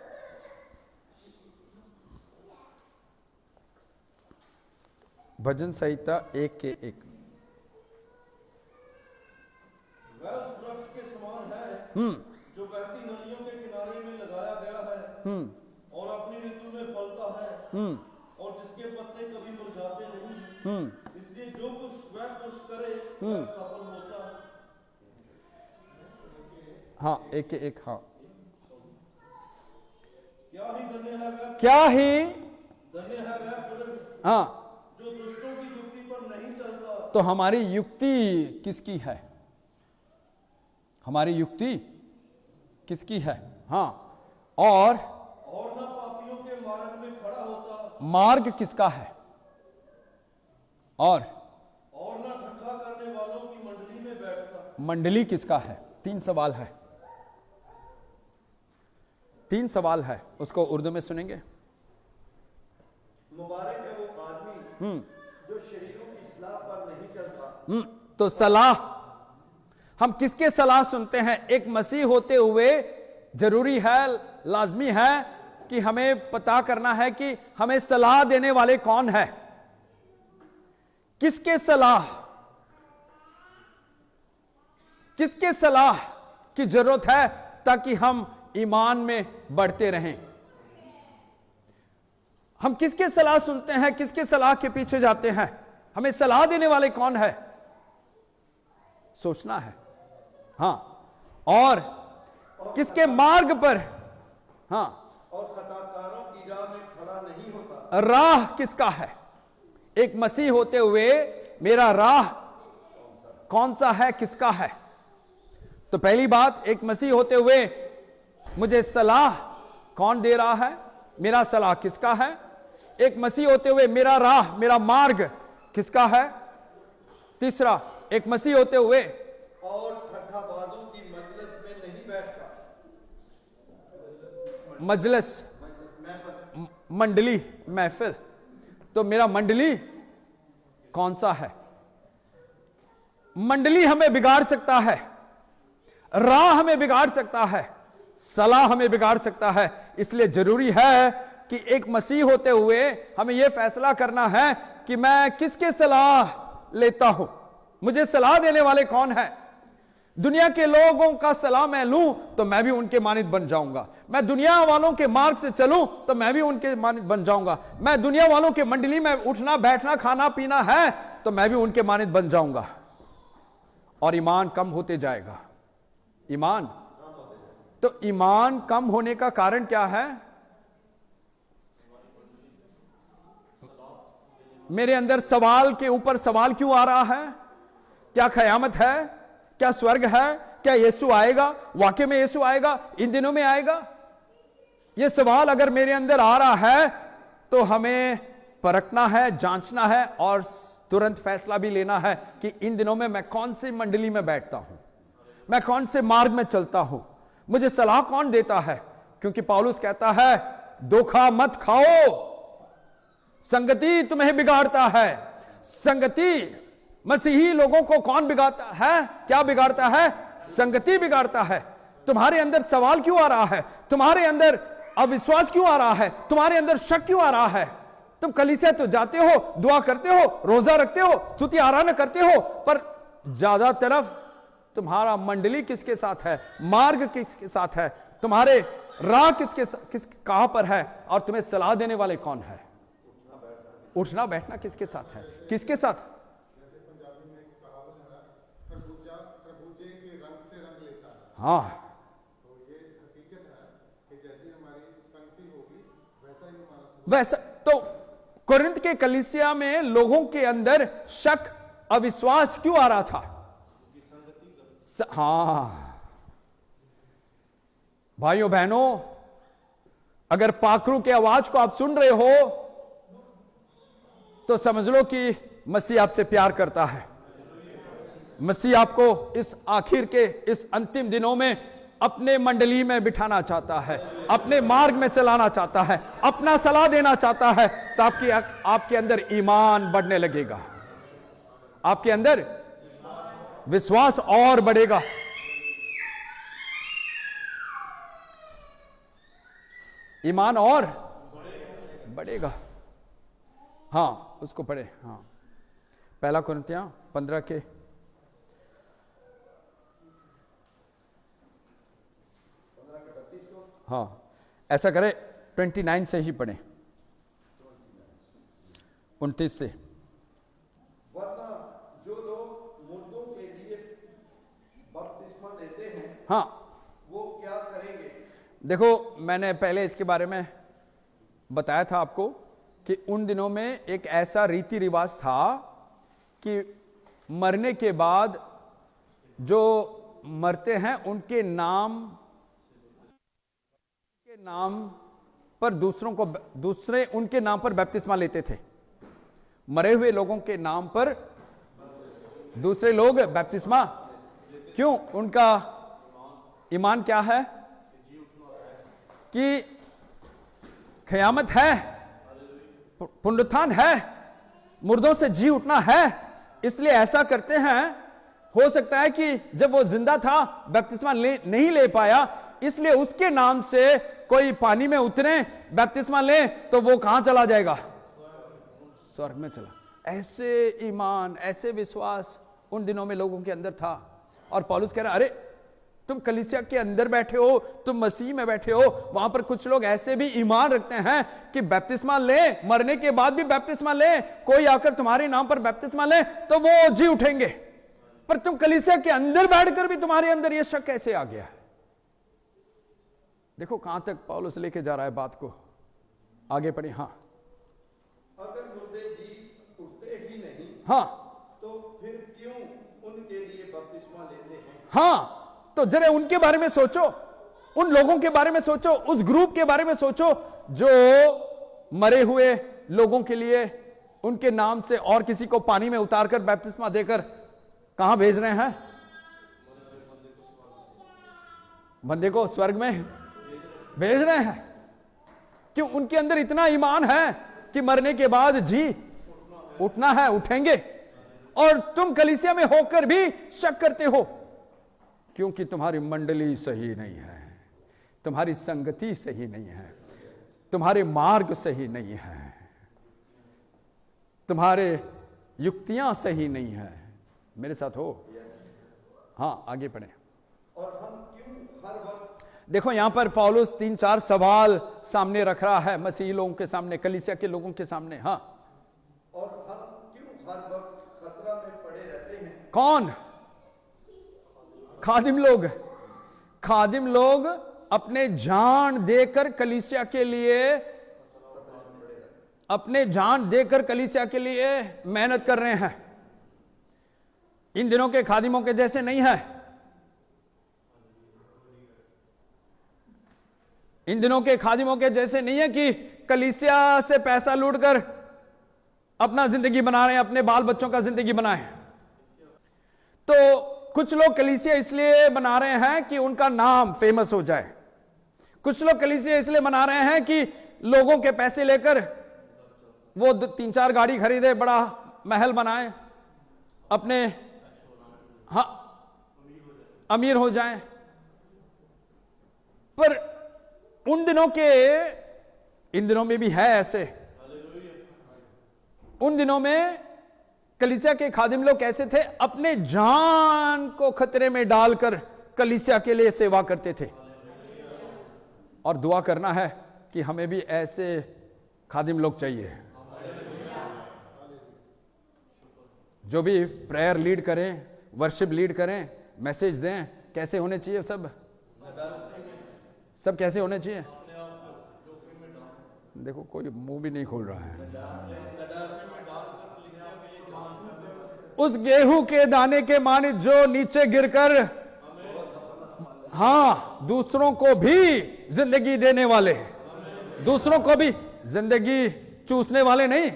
भजन संहिता 1 के 1. वह उस वृक्ष के समान है जो बहती नदियों के किनारे में लगाया गया है और अपनी ऋतु में फलता है और जिसके पत्ते कभी मुरझाते नहीं. इसलिए जो कुछ वह कुछ करे वह सफल होता है. हाँ, 1 के 1. हाँ, क्या ही धन्य है वह, क्या ही धन्य है वह पुरुष हाँ. जो दुष्टों की युक्ति पर नहीं चलता. तो हमारी युक्ति किसकी है? हमारी युक्ति किसकी है? हाँ. और न पापियों के मार्ग में खड़ा होता. मार्ग किसका है? और न ठट्ठा करने वालों की मंडली में बैठता. मंडली किसका है? 3 सवाल है. 3 सवाल है, उसको उर्दू में सुनेंगे. मुबारक है वो आदमी जो शरीरों की सलाह पर नहीं चलता. तो सलाह, हम किसके सलाह सुनते हैं? एक मसीह होते हुए जरूरी है, लाजमी है कि हमें पता करना है कि हमें सलाह देने वाले कौन है. किसके सलाह, किसके सलाह की जरूरत है ताकि हम ईमान में बढ़ते रहें? हम किसके सलाह सुनते हैं? किसके सलाह के पीछे जाते हैं? हमें सलाह देने वाले कौन है? सोचना है. हाँ. और किसके मार्ग पर? हाँ. और खताकारों की राह में खड़ा नहीं होता. राह किसका है? एक मसीह होते हुए मेरा राह कौन सा है, किसका है? तो पहली बात, एक मसीह होते हुए मुझे सलाह कौन दे रहा है? मेरा सलाह किसका है? एक मसीह होते हुए मेरा राह, मेरा मार्ग किसका है? तीसरा, एक मसीह होते हुए और मजलिस, मंडली, महफिल। तो मेरा मंडली कौन सा है? मंडली हमें बिगाड़ सकता है, राह हमें बिगाड़ सकता है, सलाह हमें बिगाड़ सकता है। इसलिए जरूरी है कि एक मसीह होते हुए हमें यह फैसला करना है कि मैं किसके सलाह लेता हूं, मुझे सलाह देने वाले कौन है। दुनिया के लोगों का सलाह मैं लूं तो मैं भी उनके मानित बन जाऊंगा। मैं दुनिया वालों के मार्ग से चलूं तो मैं भी उनके मानित बन जाऊंगा। मैं दुनिया वालों के मंडली में उठना बैठना खाना पीना है तो मैं भी उनके मानित बन जाऊंगा, और ईमान कम होते जाएगा। ईमान, तो ईमान कम होने का कारण क्या है? मेरे अंदर सवाल के ऊपर सवाल क्यों आ रहा है? क्या कयामत है? क्या स्वर्ग है? क्या यीशु आएगा? वाकई में यीशु आएगा? इन दिनों में आएगा? यह सवाल अगर मेरे अंदर आ रहा है तो हमें परखना है, जांचना है और तुरंत फैसला भी लेना है कि इन दिनों में मैं कौन सी मंडली में बैठता हूं, मैं कौन से मार्ग में चलता हूं, मुझे सलाह कौन देता है। क्योंकि पौलुस कहता है धोखा मत खाओ, संगति तुम्हें बिगाड़ता है। संगति, मसीही लोगों को कौन बिगाड़ता है? क्या बिगाड़ता है? संगति बिगाड़ता है। तुम्हारे अंदर सवाल क्यों आ रहा है? तुम्हारे अंदर अविश्वास क्यों आ रहा है? तुम्हारे अंदर शक क्यों आ रहा है? तुम कलीसिया तो जाते हो, दुआ करते हो, रोजा रखते हो, स्तुति आराधना करते हो, पर ज्यादा तरफ तुम्हारा मंडली किसके साथ है, मार्ग किसके साथ है, तुम्हारे राह कहां पर है, और तुम्हें सलाह देने वाले कौन है? उठना बैठना किसके साथ है? किसके साथ? हाँ, वैसा तो कोरिन्थ के कलीसिया में लोगों के अंदर शक अविश्वास क्यों आ रहा था? हाँ भाइयों बहनों, अगर पाखरू के आवाज को आप सुन रहे हो तो समझ लो कि मसीह आपसे प्यार करता है। मसीह आपको इस आखिर के इस अंतिम दिनों में अपने मंडली में बिठाना चाहता है, अपने मार्ग में चलाना चाहता है, अपना सलाह देना चाहता है। तो आपके अंदर ईमान बढ़ने लगेगा, आपके अंदर विश्वास और बढ़ेगा। ईमान और बढ़ेगा। हाँ, उसको पढ़े। हाँ, पहला कुरिन्थियों 15 के हाँ, ऐसा करें 29 से ही पढ़े, 29 से। वरना जो लोग मुर्दों के लिए बपतिस्मा लेते हैं, हाँ, वो क्या करेंगे? देखो, मैंने पहले इसके बारे में बताया था आपको कि उन दिनों में एक ऐसा रीति रिवाज था कि मरने के बाद जो मरते हैं उनके नाम पर दूसरे उनके नाम पर बपतिस्मा लेते थे। मरे हुए लोगों के नाम पर दूसरे लोग बपतिस्मा क्यों? उनका ईमान क्या है कि क़यामत है, पुनरुत्थान है, मुर्दों से जी उठना है। इसलिए ऐसा करते हैं। हो सकता है कि जब वो जिंदा था बपतिस्मा नहीं ले पाया, इसलिए उसके नाम से कोई पानी में उतरे, बपतिस्मा ले, तो वो कहां चला जाएगा? स्वर्ग में चला। ऐसे ईमान, ऐसे विश्वास उन दिनों में लोगों के अंदर था। और पौलुस कह रहा, अरे तुम कलीसिया के अंदर बैठे हो, तुम मसीह में बैठे हो, वहां पर कुछ लोग ऐसे भी ईमान रखते हैं कि बपतिस्मा ले, मरने के बाद भी बपतिस्मा ले, कोई आकर तुम्हारे नाम पर बपतिस्मा ले तो वो जी उठेंगे। पर तुम कलीसिया के अंदर बैठकर भी तुम्हारे अंदर यह शक कैसे आ गया है? देखो कहां तक पौलुस लेके जा रहा है बात को। आगे पढ़े। हाँ, अगर मुर्दे जी उठते ही नहीं, हाँ, तो फिर क्यों उनके लिए बपतिस्मा लेते हैं? हाँ, तो जरा उनके बारे में सोचो, उन लोगों के बारे में सोचो, उस ग्रुप के बारे में सोचो जो मरे हुए लोगों के लिए उनके नाम से और किसी को पानी में उतारकर बपतिस्मा देकर कहां भेज रहे हैं? बंदे को स्वर्ग में भेज रहे हैं। क्यों? उनके अंदर इतना ईमान है कि मरने के बाद जी उठना है, उठेंगे। और तुम कलीसिया में होकर भी शक करते हो क्योंकि तुम्हारी मंडली सही नहीं है, तुम्हारी संगति सही नहीं है, तुम्हारे मार्ग सही नहीं है, तुम्हारे युक्तियां सही नहीं है। मेरे साथ हो? हाँ, आगे पढ़े। और हम क्यों हर वक्त देखो यहां पर पौलुस 3-4 सवाल सामने रख रहा है मसीही लोगों के सामने, कलीसिया के लोगों के सामने। हाँ, और हम क्यों हर वक्त खतरा में पड़े रहते हैं? कौन? खादिम लोग। खादिम लोग अपने जान देकर कलीसिया के लिए, अपने जान देकर कलीसिया के लिए मेहनत कर रहे हैं। इन दिनों के खादिमों के जैसे नहीं है। इन दिनों के खादिमों के जैसे नहीं है कि कलीसिया से पैसा लूटकर अपना जिंदगी बना रहे हैं, अपने बाल बच्चों का जिंदगी बनाए। तो कुछ लोग कलीसिया इसलिए बना रहे हैं कि उनका नाम फेमस हो जाए। कुछ लोग कलीसिया इसलिए बना रहे हैं कि लोगों के पैसे लेकर वो 3-4 गाड़ी खरीदे, बड़ा महल बनाए, अपने हाँ अमीर हो जाएं। पर उन दिनों के, इन दिनों में भी है ऐसे। उन दिनों में कलीसिया के खादिम लोग कैसे थे? अपने जान को खतरे में डालकर कलीसिया के लिए सेवा करते थे। और दुआ करना है कि हमें भी ऐसे खादिम लोग चाहिए जो भी प्रेयर लीड करें, वर्शिप लीड करें, मैसेज दें। कैसे होने चाहिए? सब कैसे होने चाहिए? देखो कोई मुंह भी नहीं खोल रहा है। उस गेहूं के दाने के माने जो नीचे गिरकर हाँ दूसरों को भी जिंदगी देने वाले, दूसरों को भी जिंदगी चूसने वाले नहीं,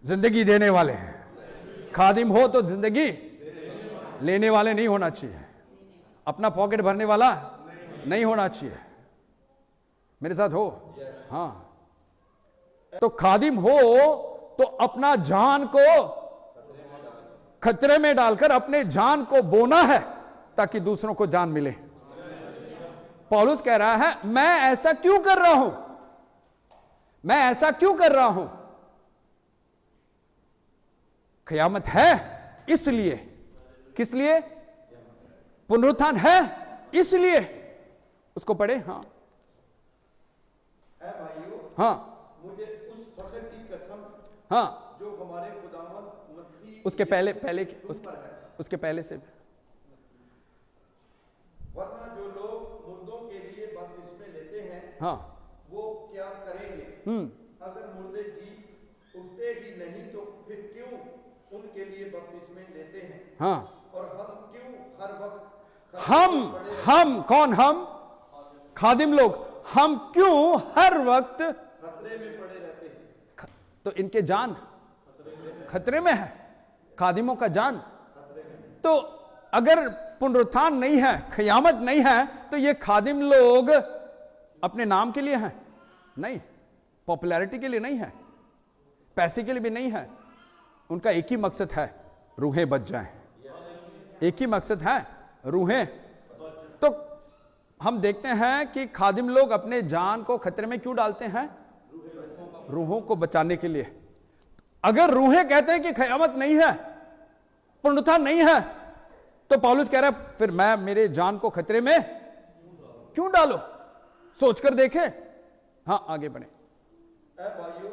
जिंदगी देने वाले हैं। खादिम हो तो जिंदगी लेने वाले नहीं होना चाहिए, अपना पॉकेट भरने वाला नहीं होना चाहिए। मेरे साथ हो? हाँ। तो खादिम हो तो अपना जान को खतरे में डालकर अपने जान को बोना है ताकि दूसरों को जान मिले। पौलुस कह रहा है मैं ऐसा क्यों कर रहा हूं, मैं ऐसा क्यों कर रहा हूं? क़यामत है इसलिए। किस लिए? पुनरुत्थान है इसलिए। उसको पढ़े। हाँ है भाइयों, हाँ मुझे उस फख्र की कसम हाँ जो हमारे खुदावंद मसीह उसके पहले पहले तुम पर है। उसके पहले से वरना जो लोग मुर्दों के लिए बपतिस्मे लेते हैं हाँ वो क्या करेंगे? अगर मुर्दे जी उठते ही नहीं तो फिर क्यों उनके लिए बपतिस्मे लेते हैं? हाँ। और हम क्यों हर वक्त हम कौन? हम खादिम लोग। हम क्यों हर वक्त खतरे में पड़े रहते हैं? तो इनके जान खतरे में है, खादिमों का जान। तो अगर पुनरुत्थान नहीं है, क़यामत नहीं है, तो ये खादिम लोग अपने नाम के लिए हैं नहीं, पॉपुलैरिटी के लिए नहीं है, पैसे के लिए भी नहीं है। उनका एक ही मकसद है, रूहें बच जाएं। एक ही मकसद है, रूहें। तो हम देखते हैं कि खादिम लोग अपने जान को खतरे में क्यों डालते हैं? रूहों को बचाने के लिए। अगर रूहें कहते हैं कि क़यामत नहीं है, पुनरुत्थान नहीं है, तो पौलुस कह रहा है फिर मैं मेरे जान को खतरे में क्यों डालो? सोचकर देखें। हाँ आगे बढ़े। ऐ भाइयों,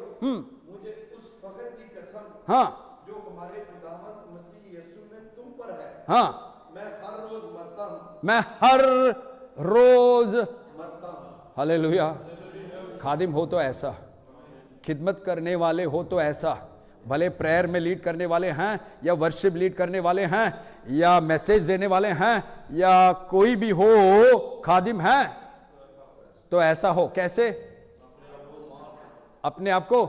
मुझे उस फख्र की कसम हाँ जो हमारे खुदावंद मसीह यीशु में तुम पर है, हाँ मैं हर रोज मरता हूं, मैं हर रोज मरता हूं। हालेलुया। खादिम हो तो ऐसा, खिदमत करने वाले हो तो ऐसा, भले प्रेयर में लीड करने वाले हैं या वर्शिप लीड करने वाले हैं या मैसेज देने वाले हैं या कोई भी हो, खादिम है तो ऐसा हो। कैसे? अपने आप को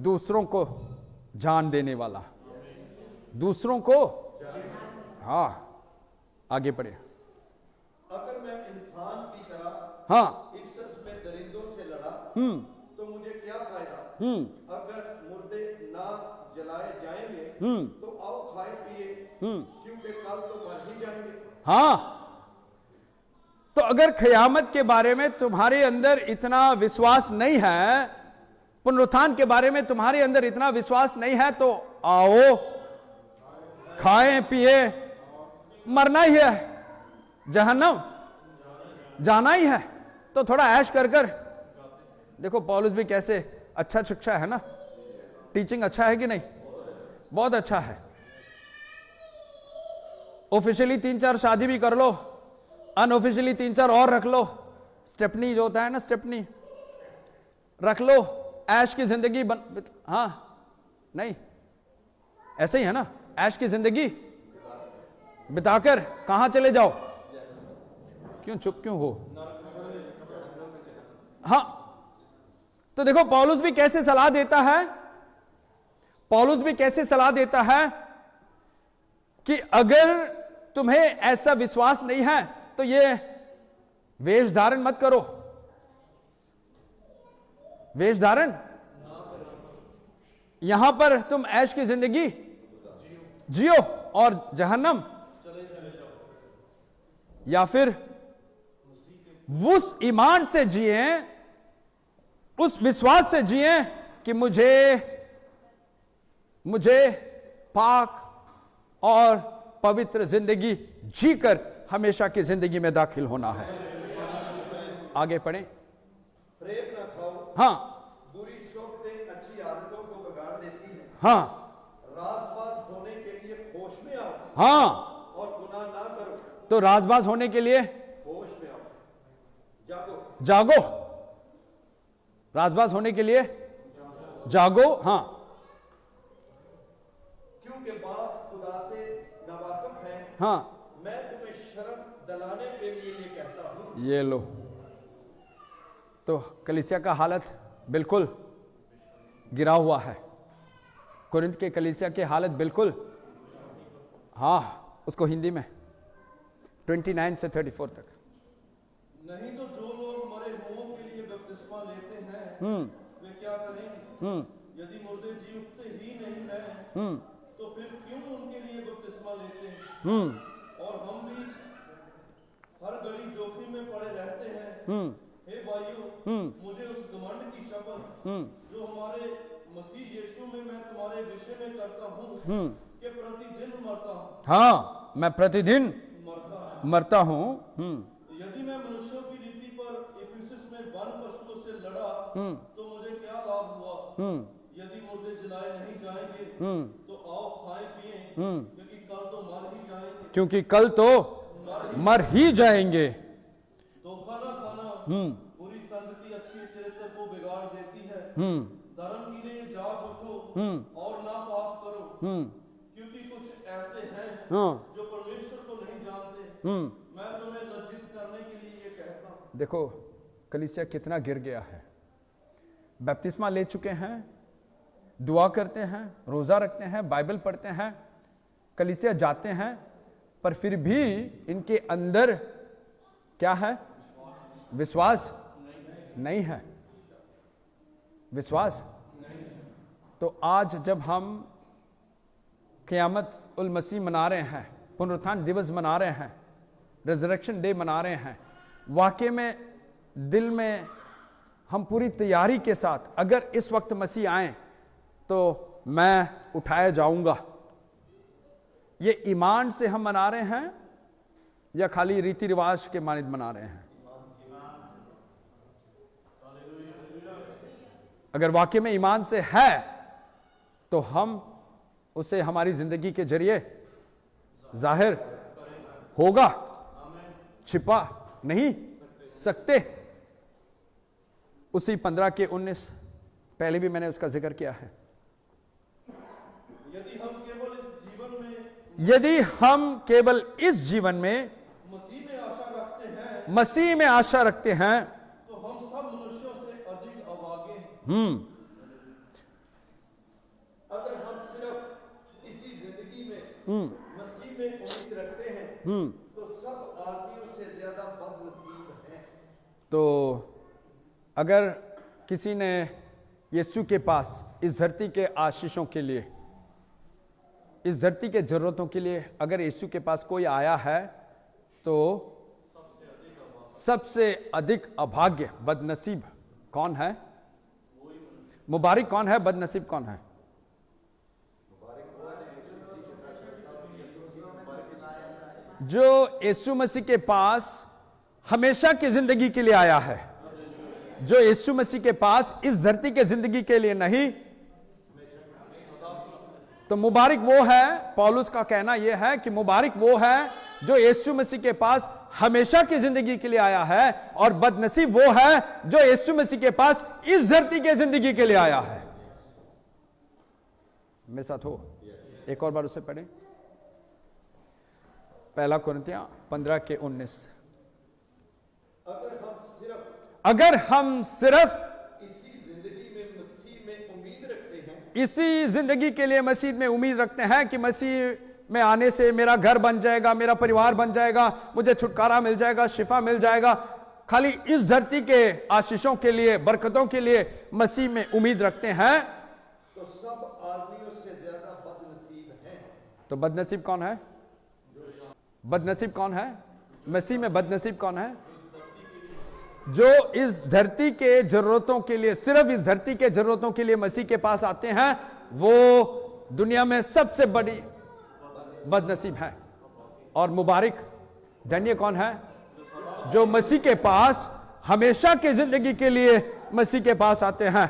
दूसरों को जान देने वाला, दूसरों को। हाँ आगे बढ़े। अगर मैं हाँ इफ्सस में दरिंदों से लड़ा तो मुझे क्या फायदा अगर मुर्दे ना जलाए जाएंगे तो आओ खाए पिए क्योंकि कल तो मर ही जाएंगे। हाँ, तो अगर क़यामत के बारे में तुम्हारे अंदर इतना विश्वास नहीं है, पुनरुत्थान के बारे में तुम्हारे अंदर इतना विश्वास नहीं है, तो आओ खाएं पिए, मरना ही है, जहन्नम जाना ही है, तो थोड़ा ऐश कर कर। देखो पौलुस भी कैसे अच्छा शिक्षा है ना, टीचिंग अच्छा है कि नहीं, बहुत अच्छा है। ऑफिशियली 3-4 शादी भी कर लो, अनऑफिशियली 3-4 और रख लो, स्टेपनी जो होता है ना, स्टेपनी रख लो, ऐश की जिंदगी हाँ नहीं ऐसे ही है ना, ऐश की जिंदगी बिताकर कहां चले जाओ, क्यों चुप क्यों हो? हाँ, तो देखो पौलुस भी कैसे सलाह देता है, पौलुस भी कैसे सलाह देता है कि अगर तुम्हें ऐसा विश्वास नहीं है तो ये वेश धारण मत करो, वेश धारण, यहां पर तुम ऐश की जिंदगी जियो और जहन्नम, या फिर उस ईमान से जिए, उस विश्वास से जिए कि मुझे पाक और पवित्र जिंदगी जीकर हमेशा की जिंदगी में दाखिल होना है। आगे पढ़ें। फरेब न खाओ, हाँ बुरी सोबतें अच्छी आदतों को बिगाड़ देती हैं। हाँ राजबाज होने के लिए होश में आओ, हाँ, और गुनाह ना करो, तो राजबाज होने के लिए होश में आओ, जागो, जागो, राजबाज होने के लिए जागो। हाँ, क्योंकि बास खुदा से नावाकिफ हैं। हाँ, मैं तुम्हें शर्म दिलाने के लिए ये कहता हूं। ये लो, तो कलीसिया का हालत बिल्कुल गिरा हुआ है, कुरिन्थ के कलीसिया की हालत बिल्कुल, हाँ उसको हिंदी में 29 से 34 तक। नहीं तो जो लोग मरे हुओं के लिए बपतिस्मा लेते हैं वे क्या करेंगे? यदि मुर्दे जी उठते ही नहीं हैं तो फिर क्यों उनके लिए बपतिस्मा लेते हैं? और हम भी हर घड़ी जोखिम में पड़े रहते हैं। हे भाइयों, मुझे उस घमंड की शपथ जो हमारे मसीह यीशु में मैं तुम्हारे विषय में करता हूँ कि प्रतिदिन मरता हूँ। हाँ, मैं प्रतिदिन मरता हूँ। यदि मैं मनुष्यों की रीति पर इफिसुस में वन पशुओं से लड़ा तो मुझे क्या लाभ हुआ? यदि मुर्दे जलाए नहीं जाएंगे तो आओ खाएं पिएं, क्योंकि कल तो मर ही जाएंगे। क्योंकि कल तो मर ही जाएंगे। धोखा ना खाना, बुरी संगति अच्छे चरित्र को बिगाड़ देती है। धर्म के लिए जाग उठो और ना पाप करो, क्योंकि कुछ ऐसे हैं जो परमेश्वर को नहीं जानते। मैं तुम्हें लज्जित करने के लिए ये कहता हूं। देखो कलीसिया कितना गिर गया है, बपतिस्मा ले चुके हैं, दुआ करते हैं, रोजा रखते हैं, बाइबल पढ़ते हैं, कलीसिया जाते हैं, पर फिर भी इनके अंदर क्या है? विश्वास नहीं है, विश्वास। तो आज जब हम क़यामत उल मसीह मना रहे हैं, पुनरुत्थान दिवस मना रहे हैं, रिजरेक्शन डे मना रहे हैं, वाकई में दिल में हम पूरी तैयारी के साथ अगर इस वक्त मसीह आए तो मैं उठाया जाऊंगा, ये ईमान से हम मना रहे हैं या खाली रीति रिवाज के मानित मना रहे हैं? अगर वाकई में ईमान से है तो हम उसे हमारी जिंदगी के जरिए जाहिर होगा, छिपा नहीं सकते। उसी 15 के 19 पहले भी मैंने उसका जिक्र किया है। यदि हम केवल इस जीवन में मसीह में आशा रखते हैं तो हम सब मनुष्यों से अधिक अभागे हैं। अगर हम सिर्फ इसी जिंदगी में मसीह में उम्मीद रखते हैं तो सब आदमियों से ज्यादा बदनसीब हैं। तो अगर किसी ने यीशु के पास इस धरती के आशीषों के लिए, इस धरती के जरूरतों के लिए अगर यीशु के पास कोई आया है, तो सबसे अधिक अभाग्य, बदनसीब कौन है? मुबारक कौन है? बदनसीब कौन है? जो यीशु मसीह के पास हमेशा की जिंदगी के लिए आया है, जो यीशु मसीह के पास इस धरती के जिंदगी के लिए नहीं, तो मुबारक वो है। पौलुस का कहना यह है कि मुबारक वो है जो यीशु मसीह के पास हमेशा की जिंदगी के लिए आया है, और बदनसीब वो है जो यीशु मसीह के पास इस धरती के जिंदगी के लिए आया है। मेरे साथ हो? एक और बार उसे पढ़ें, पहला कुरिन्थियों 15:19। अगर हम सिर्फ इसी जिंदगी में मसीह में उम्मीद रखते हैं, इसी जिंदगी के लिए मसीह में उम्मीद रखते हैं कि मसीह में आने से मेरा घर बन जाएगा, मेरा परिवार बन जाएगा, मुझे छुटकारा मिल जाएगा, शिफा मिल जाएगा, खाली इस धरती के आशीषों के लिए, बरकतों के लिए मसीह में उम्मीद रखते हैं, तो सब आदमियों से ज्यादा बदनसीब हैं। तो बदनसीब कौन है? बदनसीब कौन है? मसीह में बदनसीब कौन है? जो इस धरती के जरूरतों के लिए, सिर्फ इस धरती के जरूरतों के लिए मसीह के पास आते हैं, वो दुनिया में सबसे बड़ी बदनसीब है। और मुबारक, धन्य कौन है? जो मसीह के पास हमेशा की जिंदगी के लिए मसीह के पास आते हैं,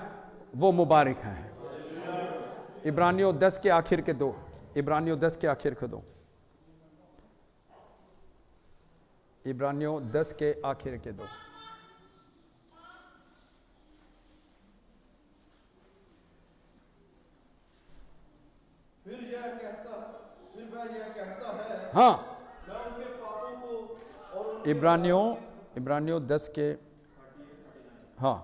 वो मुबारक हैं। इब्रानियों 10 के आखिर के 2, इब्रानियों 10 के आखिर के 2, इब्रानियों 10 के आखिर के 2। फिर वह यह कहता है, हाँ, मैं उनके पापों को और उनके इब्रानियों 10 के, हाँ,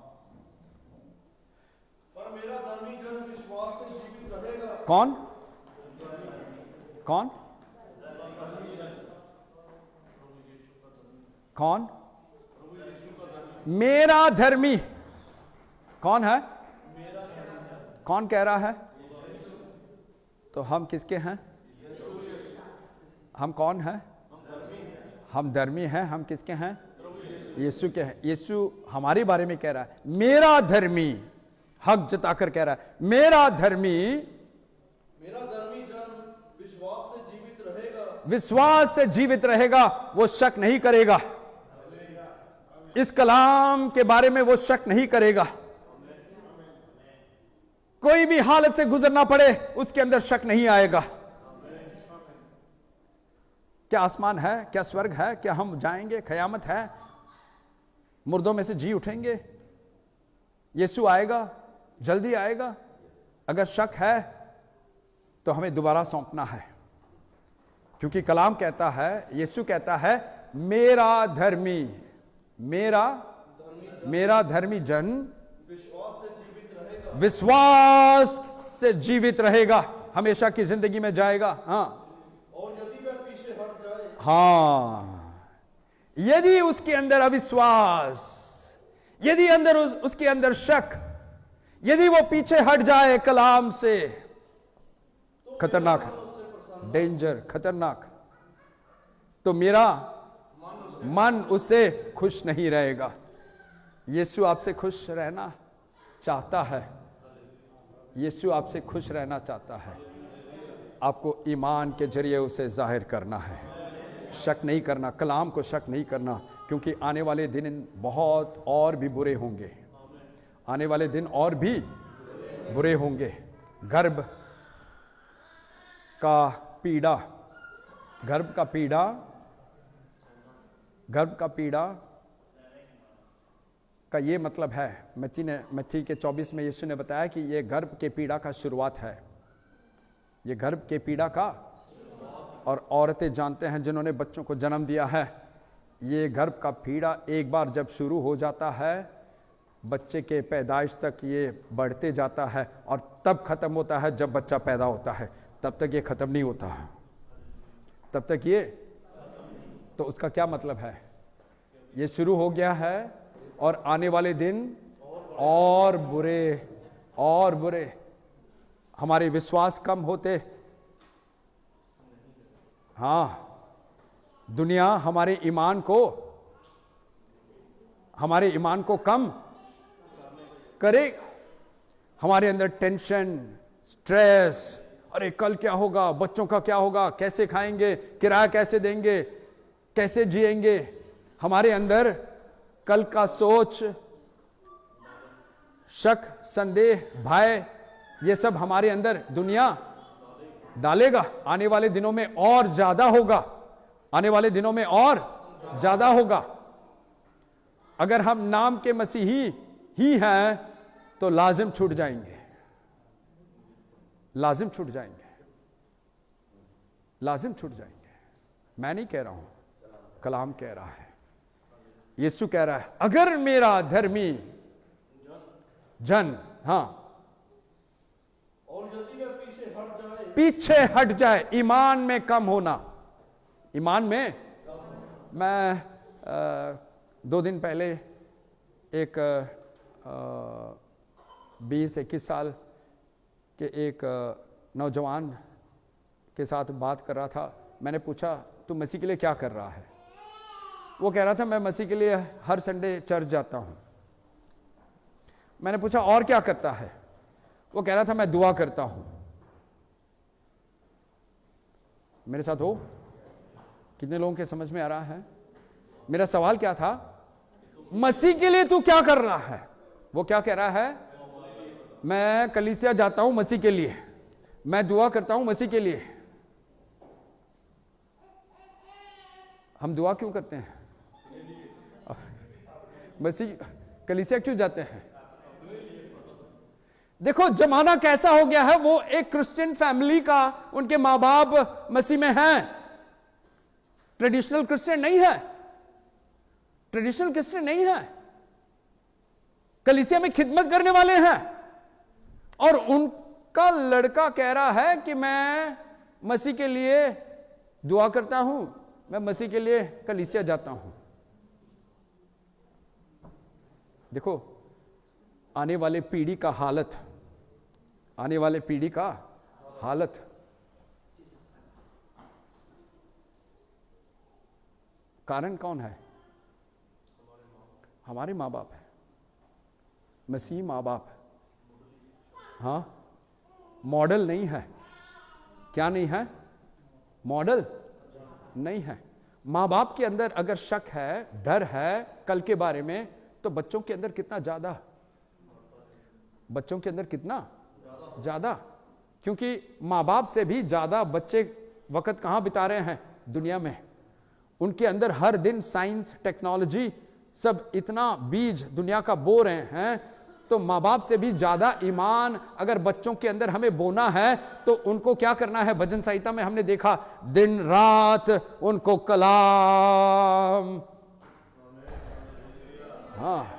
पर मेरा धर्मी जन विश्वास से जीवित रहेगा। कौन? कौन? कौन? मेरा धर्मी कौन है? कौन कह रहा है? तो हम किसके हैं? हम कौन हैं? हम धर्मी हैं। हम किसके हैं? यीशु के हैं। यीशु हमारे बारे में कह रहा है, मेरा धर्मी, हक जताकर कह रहा है, मेरा धर्मी जन विश्वास से जीवित रहेगा। विश्वास से जीवित रहेगा, वो शक नहीं करेगा। इस कलाम के बारे में वो शक नहीं करेगा। कोई भी हालत से गुजरना पड़े, उसके अंदर शक नहीं आएगा। क्या आसमान है? क्या स्वर्ग है? क्या हम जाएंगे? कयामत है? मुर्दों में से जी उठेंगे? यीशु आएगा, जल्दी आएगा। अगर शक है तो हमें दोबारा सौंपना है, क्योंकि कलाम कहता है, यीशु कहता है, मेरा धर्मी, मेरा धर्मी जन विश्वास से जीवित रहेगा, हमेशा की जिंदगी में जाएगा। हाँ, और यदि वह पीछे हट जाए, हाँ, यदि उसके अंदर अविश्वास, यदि अंदर उसके अंदर शक, यदि वो पीछे हट जाए कलाम से, खतरनाक, डेंजर, खतरनाक, तो मेरा मन उससे खुश नहीं रहेगा। यीशु आपसे खुश रहना चाहता है। यीशु आपसे खुश रहना चाहता है। आपको ईमान के जरिए उसे जाहिर करना है, शक नहीं करना, कलाम को शक नहीं करना, क्योंकि आने वाले दिन बहुत और भी बुरे होंगे। आने वाले दिन और भी बुरे होंगे। गर्भ का पीड़ा, गर्भ का पीड़ा, गर्भ का पीड़ा का ये मतलब है, मत्ती के 24 में यीशु ने बताया कि ये गर्भ के पीड़ा का शुरुआत है। ये गर्भ के पीड़ा का, और औरतें जानते हैं जिन्होंने बच्चों को जन्म दिया है, ये गर्भ का पीड़ा एक बार जब शुरू हो जाता है, बच्चे के पैदाइश तक ये बढ़ते जाता है, और तब खत्म होता है जब बच्चा पैदा होता है। तब तक ये खत्म नहीं होता है, तब तक ये, तो उसका क्या मतलब है? ये शुरू हो गया है और आने वाले दिन और बुरे। हमारे विश्वास कम होते, हां, दुनिया हमारे ईमान को कम करेगा। हमारे अंदर टेंशन, स्ट्रेस, अरे कल क्या होगा, बच्चों का क्या होगा, कैसे खाएंगे, किराया कैसे देंगे, कैसे जिएंगे, हमारे अंदर कल का सोच, शक, संदेह, भय, ये सब हमारे अंदर दुनिया डालेगा। आने वाले दिनों में और ज्यादा होगा। अगर हम नाम के मसीही ही हैं तो लाजिम छूट जाएंगे। मैं नहीं कह रहा हूं, कलाम कह रहा है, यीशु कह रहा है, अगर मेरा धर्मी जन, हां, और यदि वह पीछे हट जाए, ईमान में कम होना, ईमान में। मैं 2 दिन पहले एक 20-21 साल के एक नौजवान के साथ बात कर रहा था। मैंने पूछा, तू मसीह के लिए क्या कर रहा है? वो कह रहा था, मैं मसीह के लिए हर संडे चर्च जाता हूं। मैंने पूछा, और क्या करता है? वो कह रहा था, मैं दुआ करता हूं। मेरे साथ हो? कितने लोगों के समझ में आ रहा है? मेरा सवाल क्या था? मसीह के लिए तू क्या कर रहा है? वो क्या कह रहा है? मैं कलीसिया जाता हूं मसीह के लिए, मैं दुआ करता हूं मसीह के लिए। हम दुआ क्यों करते हैं? मसीह कलीसिया क्यों जाते हैं? देखो जमाना कैसा हो गया है। वो एक क्रिश्चियन फैमिली का, उनके माँ बाप मसीह में हैं, ट्रेडिशनल क्रिश्चियन नहीं है, कलीसिया में खिदमत करने वाले हैं, और उनका लड़का कह रहा है कि मैं मसीह के लिए दुआ करता हूं, मैं मसीह के लिए कलीसिया जाता हूं। देखो आने वाले पीढ़ी का हालत, कारण कौन है? हमारे माँ बाप है, मसीही माँ बाप है। हाँ, मॉडल नहीं है। क्या नहीं है? मॉडल नहीं है। माँ बाप के अंदर अगर शक है, डर है कल के बारे में, तो बच्चों के अंदर कितना ज्यादा, क्योंकि माँ बाप से भी ज्यादा बच्चे वक्त कहां बिता रहे हैं? दुनिया में। उनके अंदर हर दिन साइंस, टेक्नोलॉजी, सब इतना बीज दुनिया का बो रहे हैं, तो माँ बाप से भी ज्यादा ईमान अगर बच्चों के अंदर हमें बोना है, तो उनको क्या करना है? भजन संहिता में हमने देखा, दिन रात उनको कलाम। हाँ,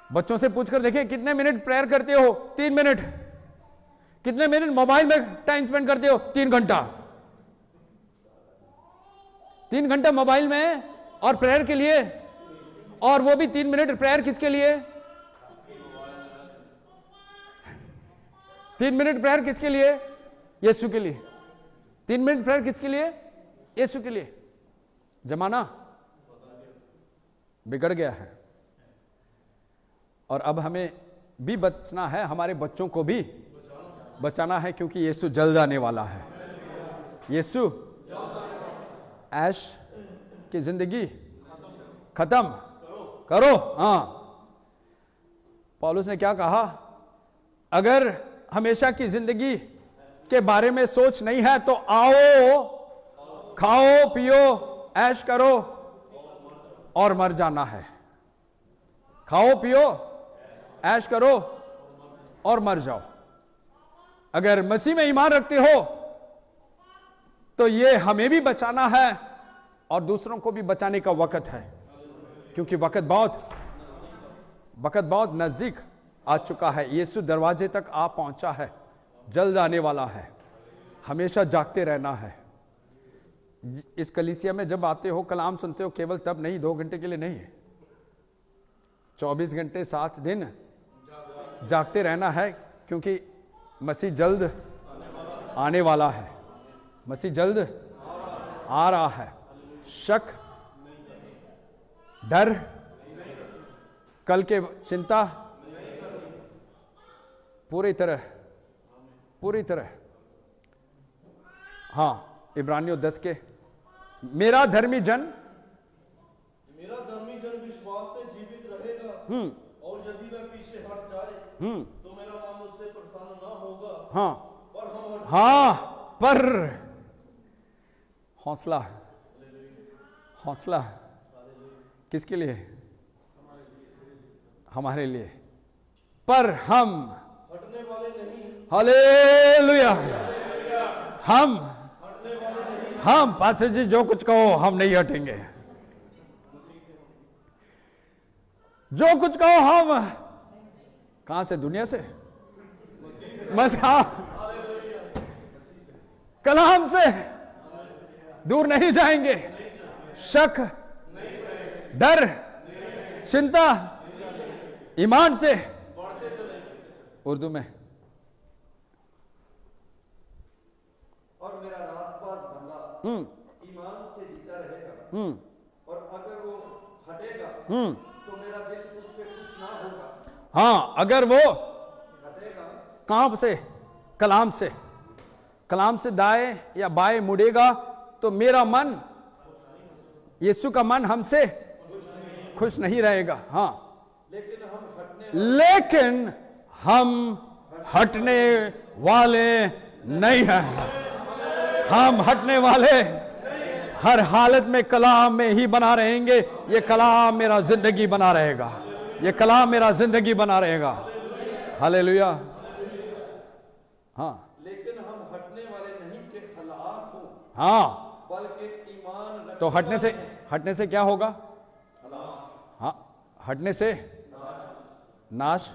बच्चों से पूछकर देखिए, कितने मिनट प्रेयर करते हो? 3 मिनट। कितने मिनट मोबाइल में टाइम स्पेंड करते हो? 3 घंटा। 3 घंटा मोबाइल में और प्रेयर के लिए, और वो भी 3 मिनट प्रेयर किसके लिए? 3 मिनट प्रेयर किसके लिए? यीशु के लिए। 3 मिनट प्रेयर किसके लिए? यीशु के लिए। जमाना बिगड़ गया है, और अब हमें भी बचना है, हमारे बच्चों को भी बचाना है, क्योंकि यीशु जल्द आने वाला है। यीशु ऐश की जिंदगी खत्म करो। हाँ, पौलुस ने क्या कहा? अगर हमेशा की जिंदगी के बारे में सोच नहीं है, तो आओ, खाओ, पियो, ऐश करो और मर जाना है। खाओ, पियो, ऐश करो और मर जाओ। अगर मसीह में ईमान रखते हो, तो ये हमें भी बचाना है और दूसरों को भी बचाने का वक्त है, क्योंकि वक्त बहुत नजदीक आ चुका है। यीशु दरवाजे तक आ पहुंचा है, जल्द आने वाला है। हमेशा जागते रहना है। इस कलीसिया में जब आते हो, कलाम सुनते हो, केवल तब नहीं, 2 घंटे के लिए नहीं है, 24 घंटे 7 दिन जागते रहना है, क्योंकि मसीह जल्द आने वाला है। मसीह जल्द आ रहा है। शक, डर, कल के चिंता पूरी तरह हाँ, इब्रानियों 10 के मेरा धर्मी जन विश्वास से जीवित रहेगा, और यदि वह पीछे हट जाए तो मेरा नाम उससे प्रसन्न ना होगा। हाँ पर हम हाँ, पर हौसला किसके लिए? हमारे लिए। पर हम हटने वाले नहीं, हालेलुया, हम पास्टर जी जो कुछ कहो हम नहीं हटेंगे, जो कुछ कहो हम कहां से? दुनिया से, कलाम से दूर नहीं जाएंगे। शक, डर, चिंता, ईमान से, उर्दू में, और मेरा रासपास बंदा ईमान से जीता रहेगा, और अगर वो हटेगा तो मेरा दिल उससे खुश ना होगा। हाँ, अगर वो हटेगा कहां से? कलाम से दाएं या बाएं मुड़ेगा तो मेरा मन, यीशु का मन हमसे खुश नहीं रहेगा। हाँ, लेकिन हम हटने वाले नहीं हैं। हम हटने वाले हर हालत में कलाम में ही बना रहेंगे। ये कलाम मेरा जिंदगी बना रहेगा, ये कलाम मेरा जिंदगी बना रहेगा। हालेलुया। हाँ, लेकिन हम हटने वाले नहीं के खिलाफ हो, हाँ, बल्कि ईमान तो हटने से क्या होगा? हाँ, हटने से नाश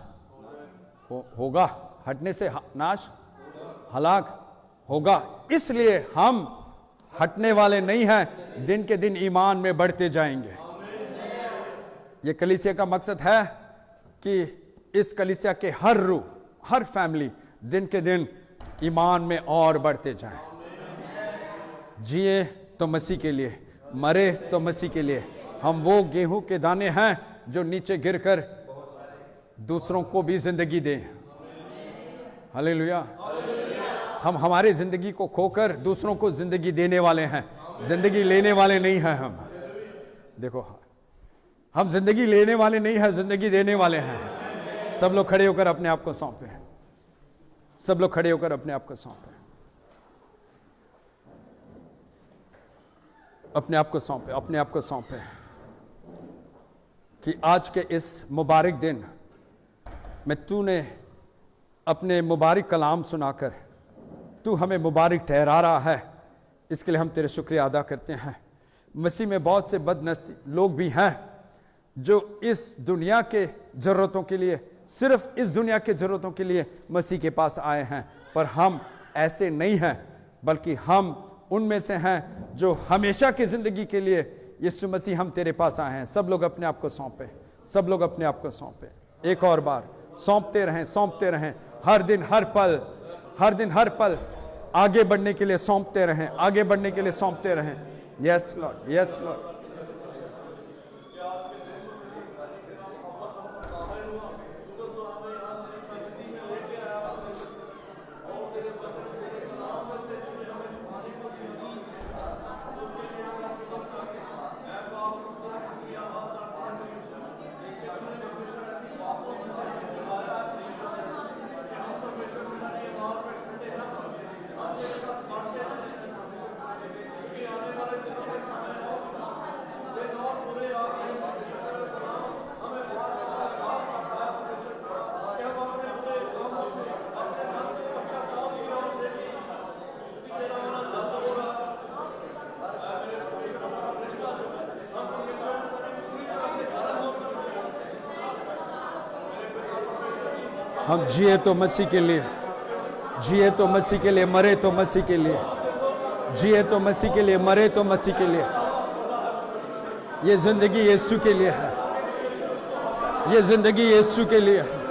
होगा, हटने से नाश, हलाक होगा। इसलिए हम हटने वाले नहीं हैं, दिन के दिन ईमान में बढ़ते जाएंगे। ये कलीसिया का मकसद है कि इस कलीसिया के हर रूह, हर फैमिली दिन के दिन ईमान में और बढ़ते जाएं। जिए तो मसीह के लिए, मरे तो मसीह के लिए। हम वो गेहूं के दाने हैं जो नीचे गिरकर दूसरों को भी जिंदगी दें। हालेलुया। हम हमारी जिंदगी को खोकर दूसरों को जिंदगी देने वाले हैं, जिंदगी लेने वाले नहीं हैं। हम देखो, हम जिंदगी लेने वाले नहीं हैं, जिंदगी देने वाले हैं। सब लोग खड़े होकर अपने आप को सौंपे, सब लोग खड़े होकर अपने आप को सौंपे, अपने आप को सौंपे, अपने आप को सौंपे कि आज के इस मुबारक दिन में तूने अपने मुबारक कलाम सुनाकर तू हमें मुबारक ठहरा रहा है। इसके लिए हम तेरे शुक्रिया अदा करते हैं। मसीह में बहुत से बदनसीब लोग भी हैं जो इस दुनिया के ज़रूरतों के लिए, सिर्फ इस दुनिया के ज़रूरतों के लिए मसीह के पास आए हैं, पर हम ऐसे नहीं हैं, बल्कि हम उनमें से हैं जो हमेशा की ज़िंदगी के लिए यीशु मसीह हम तेरे पास आए हैं। सब लोग अपने आप को सौंपे, सब लोग अपने आप को सौंपे। एक और बार सौंपते रहें, सौंपते रहें। हर दिन हर पल, हर दिन हर पल आगे बढ़ने के लिए सौंपते रहें, आगे बढ़ने के लिए सौंपते रहें। Yes Lord, yes Lord. हम जिए तो मसीह के लिए, जिए तो मसीह के लिए, मरे तो मसीह के लिए। जिए तो मसीह के लिए, मरे तो मसीह के लिए। ये जिंदगी यीशु के लिए है, ये जिंदगी यीशु के लिए है।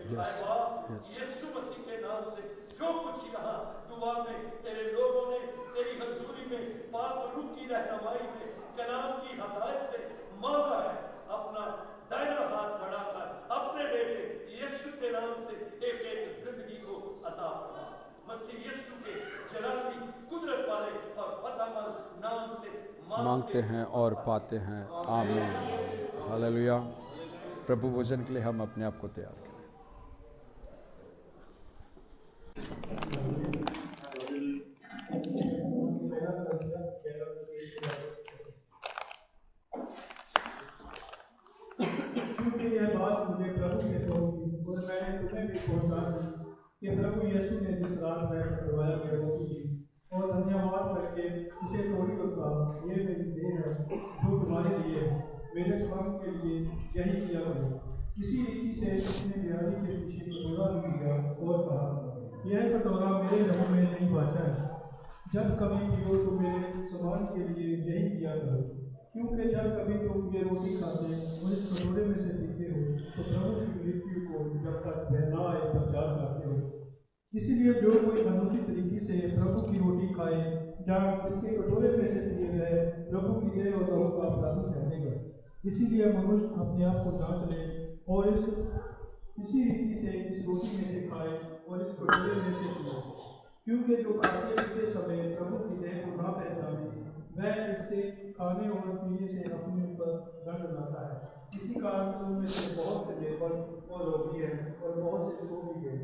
Yes. खुदावा, Yes. यीशु मसीह के नाम से जो कुछ यहाँ दुआ में तेरे लोगों ने तेरी हजूरी में पाक रूह की रहनुमाई में कलाम की हदायत से मांगा है, अपना दाहिना हाथ बढ़ाकर अपने बेटे यीशु के नाम से एक एक जिंदगी को अता फरमा। मसीह यीशु के जलाली कुदरत वाले और फतेहमंद नाम से मांगते हैं और पाते हैं। आमीन। हालेलुया। प्रभु भोजन के लिए हम अपने आप को तैयार करें। क्योंकि यह बात मुझे प्रभु से पहुंची और मैंने तुम्हें भी पहुंचा दी कि प्रभु यीशु ने जिस रात में करवाया गया रोटी ली और धन्यवाद करके उसे तोड़ी और कहा, ये मेरी देह है जो तुम्हारे लिए है, मेरे स्वामी के लिए यही किया करो। इसी रीति से उसने बिहारी के पीछे कटोरा भी लिया और कहा, यह कटोरा मेरे लहू में नहीं बाचा है, जब कभी पियो तो मेरे समान के लिए यही किया करो। क्योंकि जब कभी तुम ये रोटी खाते और इस कटोरे में से पीते हो तो प्रभु की मृत्यु को जब तक वह न आए प्रचार करते हो। इसीलिए जो कोई अनोखी तरीके से प्रभु की रोटी खाए या इसके कटोरे में से पिए गए प्रभु की देह और लहू का अपराधी ठहरेगा। इसीलिए मनुष्य अपने आप को जांच ले और इसी रीति से इस रोटी में से खाए और इस कटोरे में से पिए। क्योंकि जो खाते पीते समय प्रभु की देह को ना पहचाने वह इससे खाने और पीने से अपने ऊपर दंड लाता है। इसी कारण उनमें से बहुत से निर्बल और रोगी हैं और बहुत से सो भी गए।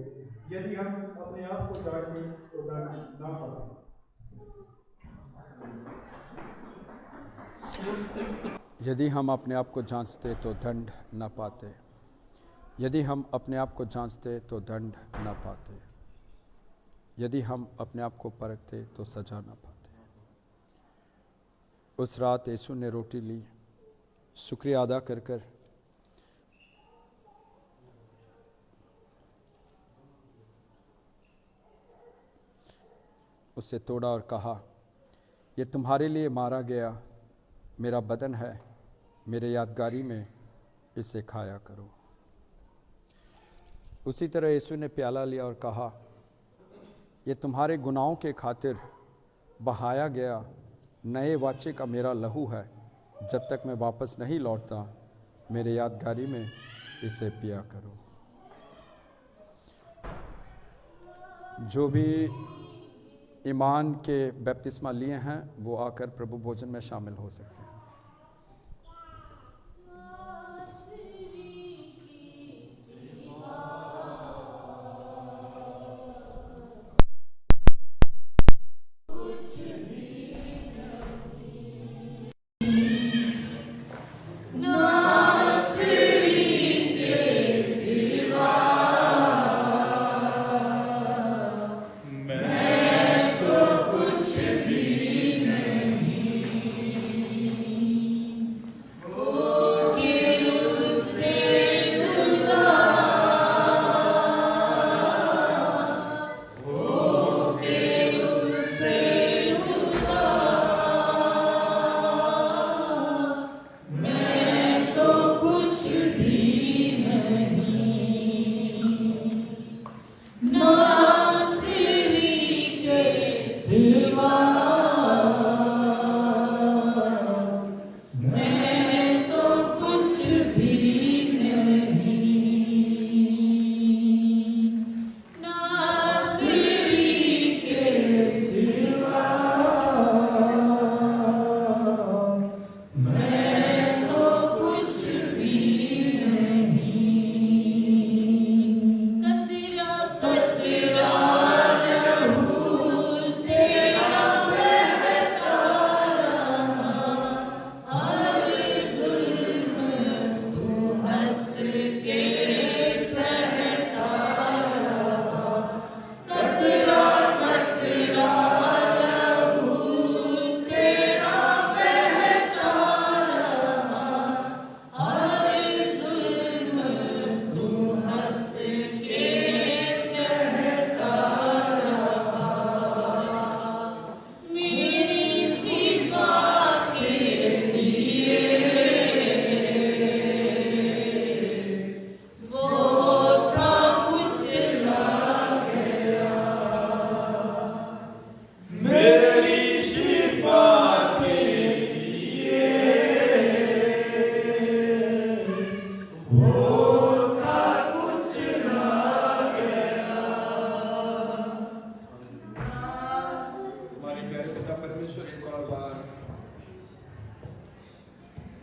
यदि हम अपने आप को जांचें तो दंड ना पाएं। यदि हम अपने आप को जांचते तो दंड न पाते। यदि हम अपने आप को जांचते तो दंड न पाते। यदि हम अपने आप को परखते तो सजा न पाते। उस रात यीशु ने रोटी ली, शुक्रिया अदा कर कर उसे तोड़ा और कहा, ये तुम्हारे लिए मारा गया मेरा बदन है, मेरे यादगारी में इसे खाया करो। उसी तरह यीशु ने प्याला लिया और कहा, ये तुम्हारे गुनाहों के खातिर बहाया गया नए वाचे का मेरा लहू है, जब तक मैं वापस नहीं लौटता मेरे यादगारी में इसे पिया करो। जो भी ईमान के बपतिस्मा लिए हैं वो आकर प्रभु भोजन में शामिल हो सकते हैं।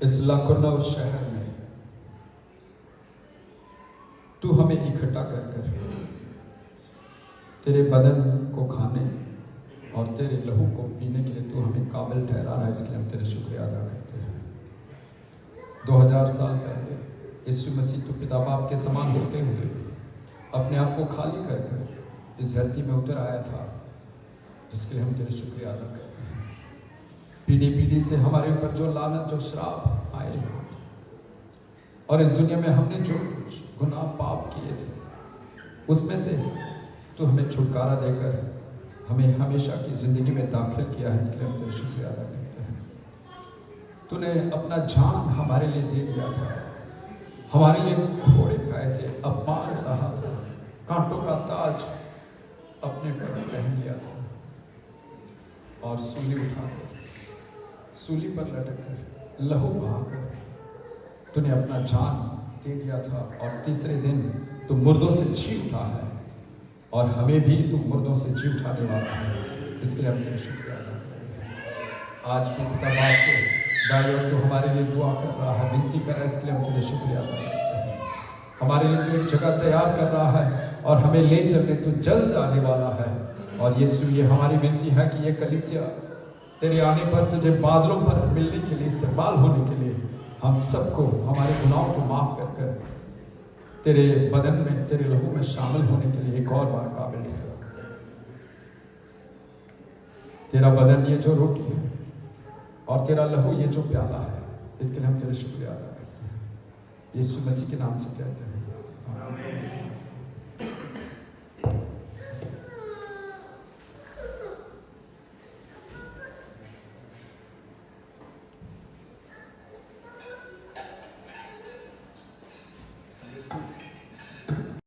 इस लाकुरनव शहर में तू हमें इकट्ठा कर कर तेरे बदन को खाने और तेरे लहू को पीने के लिए तू हमें काबिल ठहरा रहा है, इसके लिए हम तेरे शुक्रिया अदा करते हैं। 2000 साल पहले यीशु मसीह तो पिता बाप के समान होते हुए अपने आप को खाली कर कर इस धरती में उतर आया था, जिसके लिए हम तेरे शुक्रिया अदा करते हैं। पीढ़ी पीढ़ी से हमारे ऊपर जो लानत, जो श्राप आए और इस दुनिया में हमने जो कुछ गुनाह पाप किए थे, उसमें से तो हमें छुटकारा देकर हमें हमेशा की जिंदगी में दाखिल किया है, इसके लिए हम तेरे शुक्रिया अदा करते हैं। तूने अपना जान हमारे लिए दे दिया था, हमारे लिए घोड़े खाए थे, अपमान सहा था, कांटों का ताज अपने पर पहन लिया था और सूली उठाकर सूली पर लटक कर लहू बहाकर तूने अपना जान दे दिया था और तीसरे दिन तू मुर्दों से जी उठा है और हमें भी तू मुर्दों से जी उठाने वाला है, इसके लिए हम तेरे शुक्रिया अदा करते हैं। आज भी पिता बाप के दाई और तू हमारे लिए दुआ कर रहा है, विनती कर रहा है, इसके लिए हम तेरे शुक्रिया अदा करते हैं। हमारे लिए तू एक जगह तैयार कर रहा है और हमें ले चलने तू जल्द आने वाला है। और यीशु, ये हमारी विनती है कि ये कलीसिया तेरे आने पर तुझे बादलों पर मिलने के लिए, इस्तेमाल होने के लिए हम सबको हमारे गुनाहों को माफ कर कर तेरे बदन में, तेरे लहू में शामिल होने के लिए एक और बार काबिल ठहरा। तेरा बदन ये जो रोटी है और तेरा लहू ये जो प्याला है, इसके लिए हम तेरे शुक्रिया अदा करते हैं। यीशु मसीह के नाम से कहते हैं।